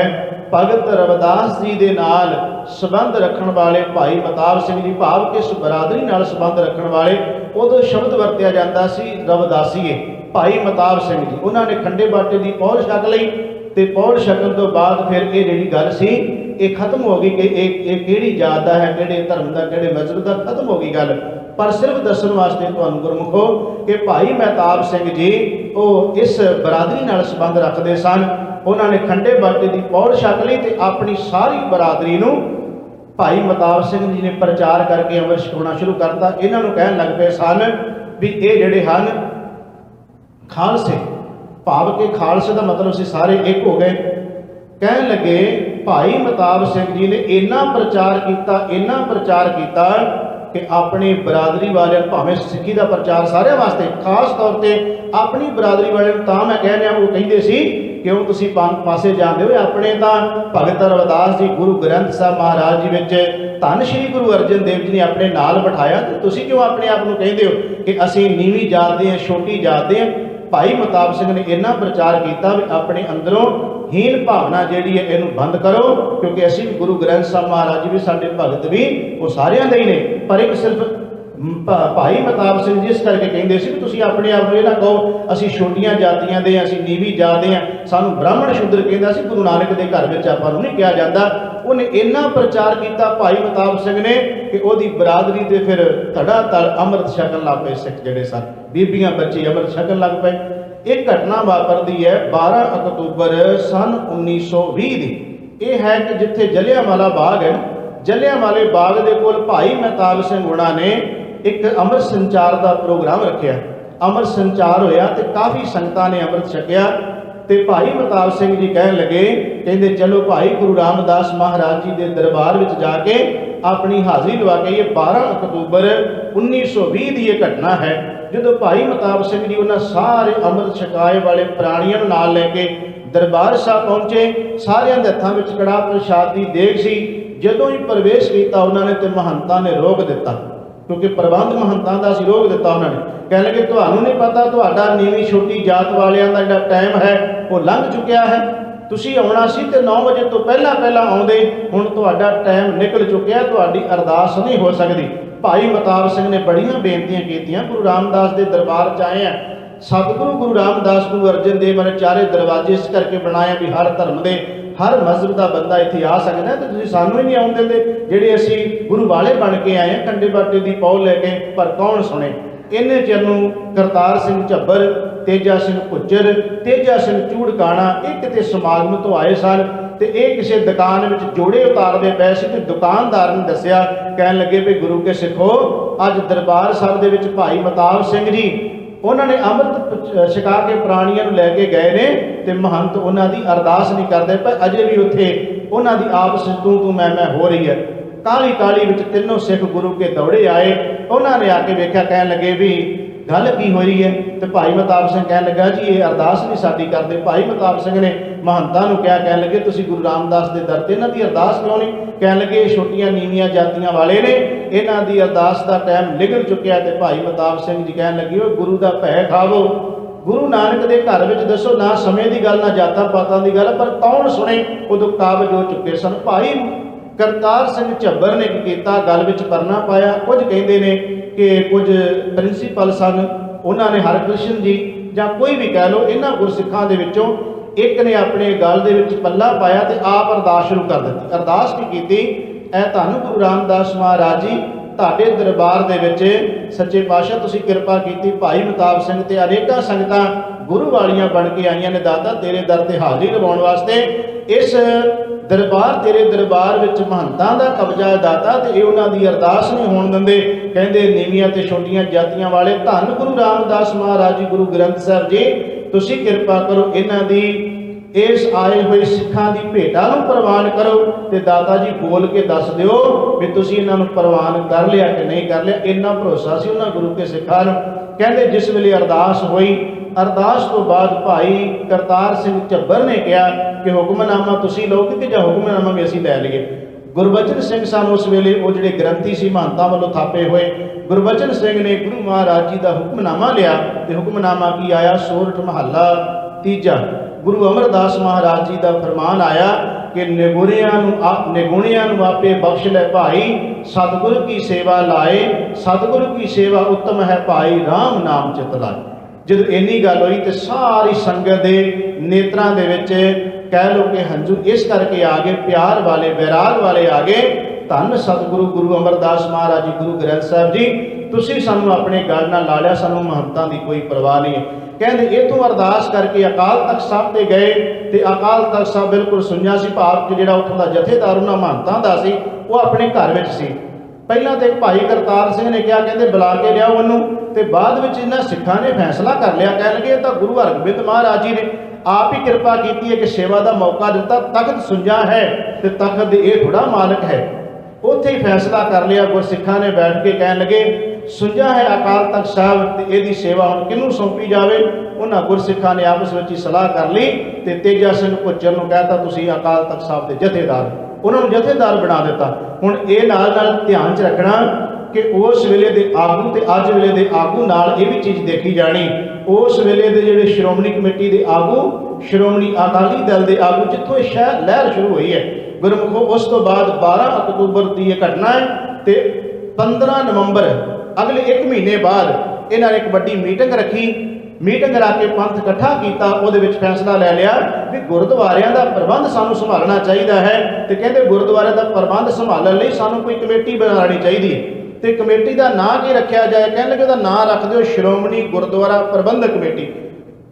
भगत रविदास जी के नाल संबंध रखण वाले भाई मताब सिंह जी, भाव कि इस बरादरी नाल संबंध रखण वाले, उदों शब्द वरत्या जाता सी रविदासीए भाई मताब सिंह जी। उन्होंने खंडे बाटे की पौल छक लई ते पौल छकन तो बाद फिर ये जी गल सी ये खत्म हो गई कि ये किहड़ी जात का है, किहड़े धर्म का, किहड़े मजहब का, खत्म हो गई गल। पर सिर्फ दस्सण वास्ते तुहानूं गुरमुखो कि भाई महताब सिंह जी वो इस बरादरी नाल संबंध रखते सन। उन्होंने खंडे बाटे की पौल छक ली ते अपनी सारी बरादरी नूं भाई महताब सिंह जी ने प्रचार करके अमृत छकाउणा शुरू करता। इन्हां नूं कहण लग पे सन भी ये जिहड़े हन खालसे, भाव के खालसे का मतलब से सारे एक हो गए। कह लगे भाई महताब सिंह जी ने इन्ना प्रचार किया, इन्ना प्रचार किया कि अपनी बरादरी वाले भावें सिक्खी का प्रचार सारे वास्ते, खास तौर पर अपनी बरादरी वाले तां मैं कह रहा वो कहते सी क्यों तुसीं पासे जाते हो अपने तो भगत रविदास जी गुरु ग्रंथ साहब महाराज जी विच धन श्री गुरु अर्जन देव जी ने अपने नाल बिठाया, तो तुसीं क्यों अपने आप को कहते हो कि असीं नीवी जात दे, छोटी जात दे। भाई महताब सिंह ने इन्ना प्रचार किया भी अपने अंदरों हीन भावना जिहड़ी है इहनूं बंद करो, क्योंकि असीं गुरु ग्रंथ साहब महाराज जी भी साडे भगत भी वो सारियां दे ही ने, पर एक सिर्फ भाई महताब सिंह जी इस करके कहते सी तुसीं अपने आप को यह ना कहो असीं छोटियां जातियां दे, असीं नीवी जात दे, सानूं ब्राह्मण शूद्र कहंदा सी, गुरु नानक के घर में आपां नूं नहीं कहा जाता। उन्हें इन्ना प्रचार किया भाई महताब सिंह ने कि वही बरादरी से फिर धड़ाधड़ अमृत छकन लग पे सिख जिहड़े सन, बीबियां बच्चे अमृत छकन लग पे। एक घटना वापरती है 12 अक्तूबर सन 1920 की। यह है कि जिथे जलियांवाला बाग है, जलियांवाले बाग के कोल भाई महताब सिंह हुणां ने एक अमृत संचार का प्रोग्राम रखा। अमृत संचार होया तो काफ़ी संगतां ने अमृत छकिया। ਤੇ ਭਾਈ ਮਤਾਬ ਸਿੰਘ ਜੀ ਕਹਿਣ ਲੱਗੇ, ਕਹਿੰਦੇ ਚਲੋ ਭਾਈ ਗੁਰੂ ਰਾਮਦਾਸ ਮਹਾਰਾਜ ਜੀ ਦੇ ਦਰਬਾਰ ਵਿੱਚ ਜਾ ਕੇ ਆਪਣੀ ਹਾਜ਼ਰੀ ਲਵਾ ਕੇ। ਇਹ 12 ਅਕਤੂਬਰ 1920 ਦੀ ਇਹ ਘਟਨਾ ਹੈ, ਜਦੋਂ ਭਾਈ ਮਤਾਬ ਸਿੰਘ ਜੀ ਉਹਨਾਂ ਸਾਰੇ ਅੰਮ੍ਰਿਤ ਛਕਾਏ ਵਾਲੇ ਪ੍ਰਾਣੀਆਂ ਨੂੰ ਨਾਲ ਲੈ ਕੇ ਦਰਬਾਰ ਸਾਹਿਬ ਪਹੁੰਚੇ। ਸਾਰਿਆਂ ਦੇ ਹੱਥਾਂ ਵਿੱਚ ਕੜਾਹ ਪ੍ਰਸ਼ਾਦ ਦੀ ਦੇਗ ਸੀ। ਜਦੋਂ ਹੀ ਪ੍ਰਵੇਸ਼ ਕੀਤਾ ਉਹਨਾਂ ਨੇ ਤੇ ਮਹੰਤਾਂ ਨੇ ਰੋਕ ਦਿੱਤਾ, ਕਿਉਂਕਿ ਪ੍ਰਬੰਧ ਮਹੰਤਾਂ ਦਾ ਸੀ, ਰੋਕ ਦਿੱਤਾ ਉਹਨਾਂ ਨੇ। ਕਹਿਣ ਲੱਗੇ ਤੁਹਾਨੂੰ ਨਹੀਂ ਪਤਾ ਤੁਹਾਡਾ ਨੀਵੀਂ ਛੋਟੀ ਜਾਤ ਵਾਲਿਆਂ ਦਾ ਜਿਹੜਾ ਟਾਈਮ ਹੈ ਉਹ ਲੰਘ ਚੁੱਕਿਆ ਹੈ। ਤੁਸੀਂ ਆਉਣਾ ਸੀ ਤੇ 9 ਵਜੇ ਤੋਂ ਪਹਿਲਾਂ ਆਉਂਦੇ, ਹੁਣ ਤੁਹਾਡਾ ਟਾਈਮ ਨਿਕਲ ਚੁੱਕਿਆ, ਤੁਹਾਡੀ ਅਰਦਾਸ ਨਹੀਂ ਹੋ ਸਕਦੀ। ਭਾਈ ਮਤਾਬ ਸਿੰਘ ਨੇ ਬੜੀਆਂ ਬੇਨਤੀਆਂ ਕੀਤੀਆਂ, ਗੁਰੂ ਰਾਮਦਾਸ ਦੇ ਦਰਬਾਰ 'ਚ ਆਏ ਆ। ਸਤਿਗੁਰੂ ਗੁਰੂ ਰਾਮਦਾਸ ਗੁਰੂ ਅਰਜਨ ਦੇਵ ਨੇ ਚਾਰੇ ਦਰਵਾਜ਼ੇ ਇਸ ਕਰਕੇ ਬਣਾਇਆ ਵੀ ਹਰ ਧਰਮ ਦੇ ਹਰ ਮਜ਼ਹਬ ਦਾ ਬੰਦਾ ਇੱਥੇ ਆ ਸਕਦਾ, ਤੇ ਤੁਸੀਂ ਸਾਨੂੰ ਹੀ ਨਹੀਂ ਆਉਣ ਦਿੰਦੇ ਜਿਹੜੇ ਅਸੀਂ ਗੁਰੂ ਵਾਲੇ ਬਣ ਕੇ ਆਏ ਹਾਂ ਕੰਡੇ ਬਾਟੇ ਦੀ ਪੌਲ ਲੈ ਕੇ। ਪਰ ਕੌਣ ਸੁਣੇ। ਇੰਨੇ ਚਿਰ ਨੂੰ ਕਰਤਾਰ ਸਿੰਘ ਝੱਬਰ, ਤੇਜਾ ਸਿੰਘ ਭੁੱਚਰ, ਤੇਜਾ ਸਿੰਘ ਚੂੜਕਾਣਾ ਇਹ ਕਿਤੇ ਸਮਾਗਮ ਤੋਂ ਆਏ ਸਨ ਤੇ ਇਹ ਕਿਸੇ ਦੁਕਾਨ ਵਿੱਚ ਜੋੜੇ ਉਤਾਰਦੇ ਪਏ ਸੀ ਤੇ ਦੁਕਾਨਦਾਰ ਨੇ ਦੱਸਿਆ, ਕਹਿਣ ਲੱਗੇ ਵੀ ਗੁਰੂ ਕੇ ਸਿੱਖੋ, ਅੱਜ ਦਰਬਾਰ ਸਾਹਿਬ ਦੇ ਵਿੱਚ ਭਾਈ ਮਤਾਬ ਸਿੰਘ ਜੀ ਉਹਨਾਂ ਨੇ ਅੰਮ੍ਰਿਤ ਛਕਾ ਕੇ ਪ੍ਰਾਣੀਆਂ ਨੂੰ ਲੈ ਕੇ ਗਏ ਨੇ ਤੇ ਮਹੰਤ ਉਹਨਾਂ ਦੀ ਅਰਦਾਸ ਨਹੀਂ ਕਰਦੇ ਪਏ, ਅਜੇ ਵੀ ਉੱਥੇ ਉਹਨਾਂ ਦੀ ਆਪਸ ਵਿੱਚ ਤੂੰ ਮੈਂ ਹੋ ਰਹੀ ਹੈ। ਕਾਲੀ ਕਾਲੀ ਵਿੱਚ ਤਿੰਨੋਂ ਸਿੱਖ ਗੁਰੂ ਕੇ ਦੌੜੇ ਆਏ। ਉਹਨਾਂ ਨੇ ਆ ਕੇ ਵੇਖਿਆ, ਕਹਿਣ ਲੱਗੇ ਵੀ ਗੱਲ ਕੀ ਹੋ ਰਹੀ ਹੈ। ਤੇ ਭਾਈ ਮਤਾਬ ਸਿੰਘ ਕਹਿਣ ਲੱਗਾ ਜੀ ਇਹ ਅਰਦਾਸ ਨਹੀਂ ਸਾਡੀ ਕਰਦੇ। ਭਾਈ ਮਤਾਬ ਸਿੰਘ ਨੇ ਮਹੰਤਾਂ ਨੂੰ ਕਿਹਾ, ਕਹਿਣ ਲੱਗੇ ਤੁਸੀਂ ਗੁਰੂ ਰਾਮਦਾਸ ਦੇ ਦਰ ਤੇ ਇਹਨਾਂ ਦੀ ਅਰਦਾਸ ਕਿਉਂ ਨਹੀਂ। ਕਹਿਣ ਲੱਗੇ ਇਹ ਛੋਟੀਆਂ ਨੀਵੀਆਂ ਜਾਤੀਆਂ ਵਾਲੇ ਨੇ, ਇਹਨਾਂ ਦੀ ਅਰਦਾਸ ਦਾ ਟਾਈਮ ਨਿਕਲ ਚੁੱਕਿਆ। ਤੇ ਭਾਈ ਮਤਾਬ ਸਿੰਘ ਜੀ ਕਹਿਣ ਲੱਗੇ ਉਹ ਗੁਰੂ ਦਾ ਭੈ ਖਾਵੋ। ਗੁਰੂ ਨਾਨਕ ਦੇ ਘਰ ਵਿੱਚ ਦੱਸੋ ਨਾ ਸਮੇਂ ਦੀ ਗੱਲ ਨਾ ਜਾਤਾਂ ਪਾਤਾਂ ਦੀ ਗੱਲ, ਪਰ ਕੌਣ ਸੁਣੇ। ਉਦੋਂ ਕਾਬਜ ਹੋ ਚੁੱਕੇ ਸਨ। ਭਾਈ ਕਰਤਾਰ ਸਿੰਘ ਝੱਬਰ ਨੇ ਕੀ ਕੀਤਾ, ਗੱਲ ਵਿੱਚ ਪਰਨਾ ਪਾਇਆ। ਕੁਝ ਕਹਿੰਦੇ ਨੇ ਕਿ ਕੁਝ ਪ੍ਰਿੰਸੀਪਲ ਸਨ, ਉਹਨਾਂ ਨੇ ਹਰਕ੍ਰਿਸ਼ਨ ਜੀ ਜਾਂ ਕੋਈ ਵੀ ਕਹਿ ਲਓ, ਇਹਨਾਂ ਗੁਰਸਿੱਖਾਂ ਦੇ ਵਿੱਚੋਂ ਇੱਕ ਨੇ ਆਪਣੇ ਗਲ ਦੇ ਵਿੱਚ ਪੱਲਾ ਪਾਇਆ ਤੇ ਆਪ ਅਰਦਾਸ ਸ਼ੁਰੂ ਕਰ ਦਿੱਤੀ। ਅਰਦਾਸ ਕੀ ਕੀਤੀ, ਐ ਧੰਨ ਗੁਰੂ ਰਾਮਦਾਸ ਮਹਾਰਾਜ ਜੀ ਤੁਹਾਡੇ ਦਰਬਾਰ ਦੇ ਵਿੱਚ ਸੱਚੇ ਪਾਤਸ਼ਾਹ ਤੁਸੀਂ ਕਿਰਪਾ ਕੀਤੀ। ਭਾਈ ਮਤਾਬ ਸਿੰਘ ਤੇ ਅਨੇਕਾਂ ਸੰਗਤਾਂ ਗੁਰੂ ਵਾਲੀਆਂ ਬਣ ਕੇ ਆਈਆਂ ਨੇ ਦਾਤਾ ਤੇਰੇ ਦਰ ਤੇ ਹਾਜ਼ਰੀ ਲਵਾਉਣ ਵਾਸਤੇ। ਇਸ ਦਰਬਾਰ ਤੇਰੇ ਦਰਬਾਰ ਵਿੱਚ ਮਹੰਤਾਂ ਦਾ ਕਬਜ਼ਾ ਹੈ ਦਾਤਾ, ਤੇ ਇਹ ਉਹਨਾਂ ਦੀ ਅਰਦਾਸ ਨਹੀਂ ਹੋਣ ਦਿੰਦੇ। ਕਹਿੰਦੇ ਨੀਵੀਆਂ ਤੇ ਛੋਟੀਆਂ ਜਾਤੀਆਂ ਵਾਲੇ ਧੰਨ ਗੁਰੂ ਰਾਮਦਾਸ ਮਹਾਰਾਜ ਜੀ ਗੁਰੂ ਗ੍ਰੰਥ ਸਾਹਿਬ ਜੀ ਤੁਸੀਂ ਕਿਰਪਾ ਕਰੋ, ਇਹਨਾਂ ਦੀ ਇਸ ਆਏ ਹੋਏ ਸਿੱਖਾਂ ਦੀ ਭੇਟਾ ਨੂੰ ਪ੍ਰਵਾਨ ਕਰੋ। ਤੇ ਦਾਤਾ ਜੀ ਬੋਲ ਕੇ ਦੱਸ ਦਿਓ ਵੀ ਤੁਸੀਂ ਇਹਨਾਂ ਨੂੰ ਪ੍ਰਵਾਨ ਕਰ ਲਿਆ ਕਿ ਨਹੀਂ ਕਰ ਲਿਆ। ਇੰਨਾ ਭਰੋਸਾ ਸੀ ਉਹਨਾਂ ਗੁਰੂ ਕੇ ਸਿੱਖਾਂ ਨੂੰ। ਕਹਿੰਦੇ ਜਿਸ ਵੇਲੇ ਅਰਦਾਸ ਹੋਈ, ਅਰਦਾਸ ਤੋਂ ਬਾਅਦ ਭਾਈ ਕਰਤਾਰ ਸਿੰਘ ਝੱਬਰ ਨੇ ਕਿਹਾ ਕਿ ਹੁਕਮਨਾਮਾ ਤੁਸੀਂ ਲਓਗੇ ਕਿ ਜਾਂ ਹੁਕਮਨਾਮਾ ਵੀ ਅਸੀਂ ਲੈ ਲਈਏ। ਗੁਰਬਚਨ ਸਿੰਘ ਸਨ ਉਸ ਵੇਲੇ ਉਹ ਜਿਹੜੇ ਗ੍ਰੰਥੀ ਸੀ ਮਹੰਤਾਂ ਵੱਲੋਂ ਥਾਪੇ ਹੋਏ। ਗੁਰਬਚਨ ਸਿੰਘ ਨੇ ਗੁਰੂ ਮਹਾਰਾਜ ਜੀ ਦਾ ਹੁਕਮਨਾਮਾ ਲਿਆ ਤੇ ਹੁਕਮਨਾਮਾ ਕੀ ਆਇਆ, ਸੋਰਠ ਮਹੱਲਾ ਤੀਜਾ। ਗੁਰੂ ਅਮਰਦਾਸ ਮਹਾਰਾਜ ਜੀ ਦਾ ਫਰਮਾਨ ਆਇਆ ਕਿ ਨਿਗੁਣਿਆਂ ਨੂੰ ਆਪੇ ਬਖਸ਼ ਲੈ ਭਾਈ, ਸਤਿਗੁਰ ਕੀ ਸੇਵਾ ਲਾਏ, ਸਤਿਗੁਰ ਕੀ ਸੇਵਾ ਉੱਤਮ ਹੈ ਭਾਈ, ਰਾਮ ਨਾਮ ਚਿਤ ਲਾਏ। ਜਦੋਂ ਇੰਨੀ ਗੱਲ ਹੋਈ ਤੇ ਸਾਰੀ ਸੰਗਤ ਦੇ ਨੇਤਰਾਂ ਦੇ ਵਿੱਚ ਕਹਿ ਲਓ ਕਿ ਹੰਝੂ ਇਸ ਕਰਕੇ ਆ ਗਏ, ਪਿਆਰ ਵਾਲੇ ਵਿਰਾਗ ਵਾਲੇ ਆ ਗਏ। ਧੰਨ ਸਤਿਗੁਰੂ ਗੁਰੂ ਅਮਰਦਾਸ ਮਹਾਰਾਜ ਜੀ ਗੁਰੂ ਗ੍ਰੰਥ ਸਾਹਿਬ ਜੀ ਤੁਸੀਂ ਸਾਨੂੰ ਆਪਣੇ ਗਲ ਨਾਲ ਲਾ ਲਿਆ, ਸਾਨੂੰ ਮਹੰਤਾਂ ਦੀ ਕੋਈ ਪਰਵਾਹ ਨਹੀਂ। ਕਹਿੰਦੇ ਇਥੋਂ ਅਰਦਾਸ ਕਰਕੇ ਅਕਾਲ ਤਖਤ ਸਾਹਿਬ ਤੇ ਗਏ ਤੇ ਅਕਾਲ ਤਖਤ ਸਾਹਿਬ ਬਿਲਕੁਲ ਸੁੰਨਿਆ ਸੀ। ਭਾਵ ਕਿ ਜਿਹੜਾ ਉੱਥੋਂ ਦਾ ਜਥੇਦਾਰ ਉਹਨਾਂ ਮਹੰਤਾਂ ਦਾ ਸੀ ਉਹ ਆਪਣੇ ਘਰ ਵਿੱਚ ਸੀ। ਪਹਿਲਾਂ ਤੇ ਭਾਈ ਕਰਤਾਰ ਸਿੰਘ ਨੇ ਕਿਹਾ, ਕਹਿੰਦੇ ਬੁਲਾ ਕੇ ਲਿਆਓ ਉਹਨੂੰ। ਤੇ ਬਾਅਦ ਵਿੱਚ ਇਹਨਾਂ ਸਿੱਖਾਂ ਨੇ ਫੈਸਲਾ ਕਰ ਲਿਆ, ਕਹਿਣ ਲੱਗੇ ਇਹ ਤਾਂ ਗੁਰੂ ਹਰਗੋਬਿੰਦ ਮਹਾਰਾਜ ਜੀ ਨੇ ਆਪ ਹੀ ਕਿਰਪਾ ਕੀਤੀ ਹੈ ਕਿ ਸੇਵਾ ਦਾ ਮੌਕਾ ਦਿੱਤਾ, ਤਖਤ ਸੁੰਝਾ ਹੈ ਤੇ ਤਖਤ ਦੇ ਇਹ ਥੋੜਾ ਮਾਲਕ ਹੈ। ਉੱਥੇ ਹੀ ਫੈਸਲਾ ਕਰ ਲਿਆ। ਗੁਰਸਿੱਖਾਂ ਨੇ ਬੈਠ ਕੇ ਕਹਿਣ ਲੱਗੇ ਸੁੰਝਾ ਹੈ ਅਕਾਲ ਤਖਤ ਸਾਹਿਬ ਤੇ ਇਹਦੀ ਸੇਵਾ ਹੁਣ ਕਿਹਨੂੰ ਸੌਂਪੀ ਜਾਵੇ। ਉਹਨਾਂ ਗੁਰਸਿੱਖਾਂ ਨੇ ਆਪਸ ਵਿੱਚ ਹੀ ਸਲਾਹ ਕਰ ਲਈ ਤੇ ਤੇਜਾ ਸਿੰਘ ਭੁੱਚਰ ਨੂੰ ਕਹਿਤਾ ਤੁਸੀਂ ਅਕਾਲ ਤਖਤ ਸਾਹਿਬ ਦੇ ਜਥੇਦਾਰ। ਉਹਨਾਂ ਨੂੰ ਜਥੇਦਾਰ ਬਣਾ ਦਿੱਤਾ। ਹੁਣ ਇਹ ਨਾਲ ਧਿਆਨ 'ਚ ਰੱਖਣਾ ਕਿ ਉਸ ਵੇਲੇ ਦੇ ਆਗੂ ਤੇ ਅੱਜ ਵੇਲੇ ਦੇ ਆਗੂ ਨਾਲ ਇਹ ਵੀ ਚੀਜ਼ ਦੇਖੀ ਜਾਣੀ। ਉਸ ਵੇਲੇ ਦੇ ਜਿਹੜੇ ਸ਼੍ਰੋਮਣੀ ਕਮੇਟੀ ਦੇ ਆਗੂ, ਸ਼੍ਰੋਮਣੀ ਅਕਾਲੀ ਦਲ ਦੇ ਆਗੂ, ਜਿੱਥੋਂ ਇਹ ਲਹਿਰ ਸ਼ੁਰੂ ਹੋਈ ਹੈ ਗੁਰਮੁਖੋ, ਉਸ ਤੋਂ ਬਾਅਦ 12 ਅਕਤੂਬਰ ਦੀ ਇਹ ਘਟਨਾ ਹੈ ਤੇ 15 ਨਵੰਬਰ ਅਗਲੇ 1 ਮਹੀਨੇ ਬਾਅਦ ਇਹਨਾਂ ਨੇ ਇੱਕ ਵੱਡੀ ਮੀਟਿੰਗ ਰੱਖੀ। ਮੀਟਿੰਗ ਰੱਖ ਕੇ ਪੰਥ ਇਕੱਠਾ ਕੀਤਾ। ਉਹਦੇ ਵਿੱਚ ਫੈਸਲਾ ਲੈ ਲਿਆ ਵੀ ਗੁਰਦੁਆਰਿਆਂ ਦਾ ਪ੍ਰਬੰਧ ਸਾਨੂੰ ਸੰਭਾਲਣਾ ਚਾਹੀਦਾ ਹੈ। ਤੇ ਕਹਿੰਦੇ ਗੁਰਦੁਆਰੇ ਦਾ ਪ੍ਰਬੰਧ ਸੰਭਾਲਣ ਲਈ ਸਾਨੂੰ ਕੋਈ ਕਮੇਟੀ ਬਣਾਉਣੀ ਚਾਹੀਦੀ ਹੈ। ਤੇ ਕਮੇਟੀ ਦਾ ਨਾਂ ਕੀ ਰੱਖਿਆ ਜਾਏ, ਕਹਿਣ ਲੱਗੇ ਉਹਦਾ ਨਾਂ ਰੱਖ ਦਿਓ ਸ਼੍ਰੋਮਣੀ ਗੁਰਦੁਆਰਾ ਪ੍ਰਬੰਧਕ ਕਮੇਟੀ।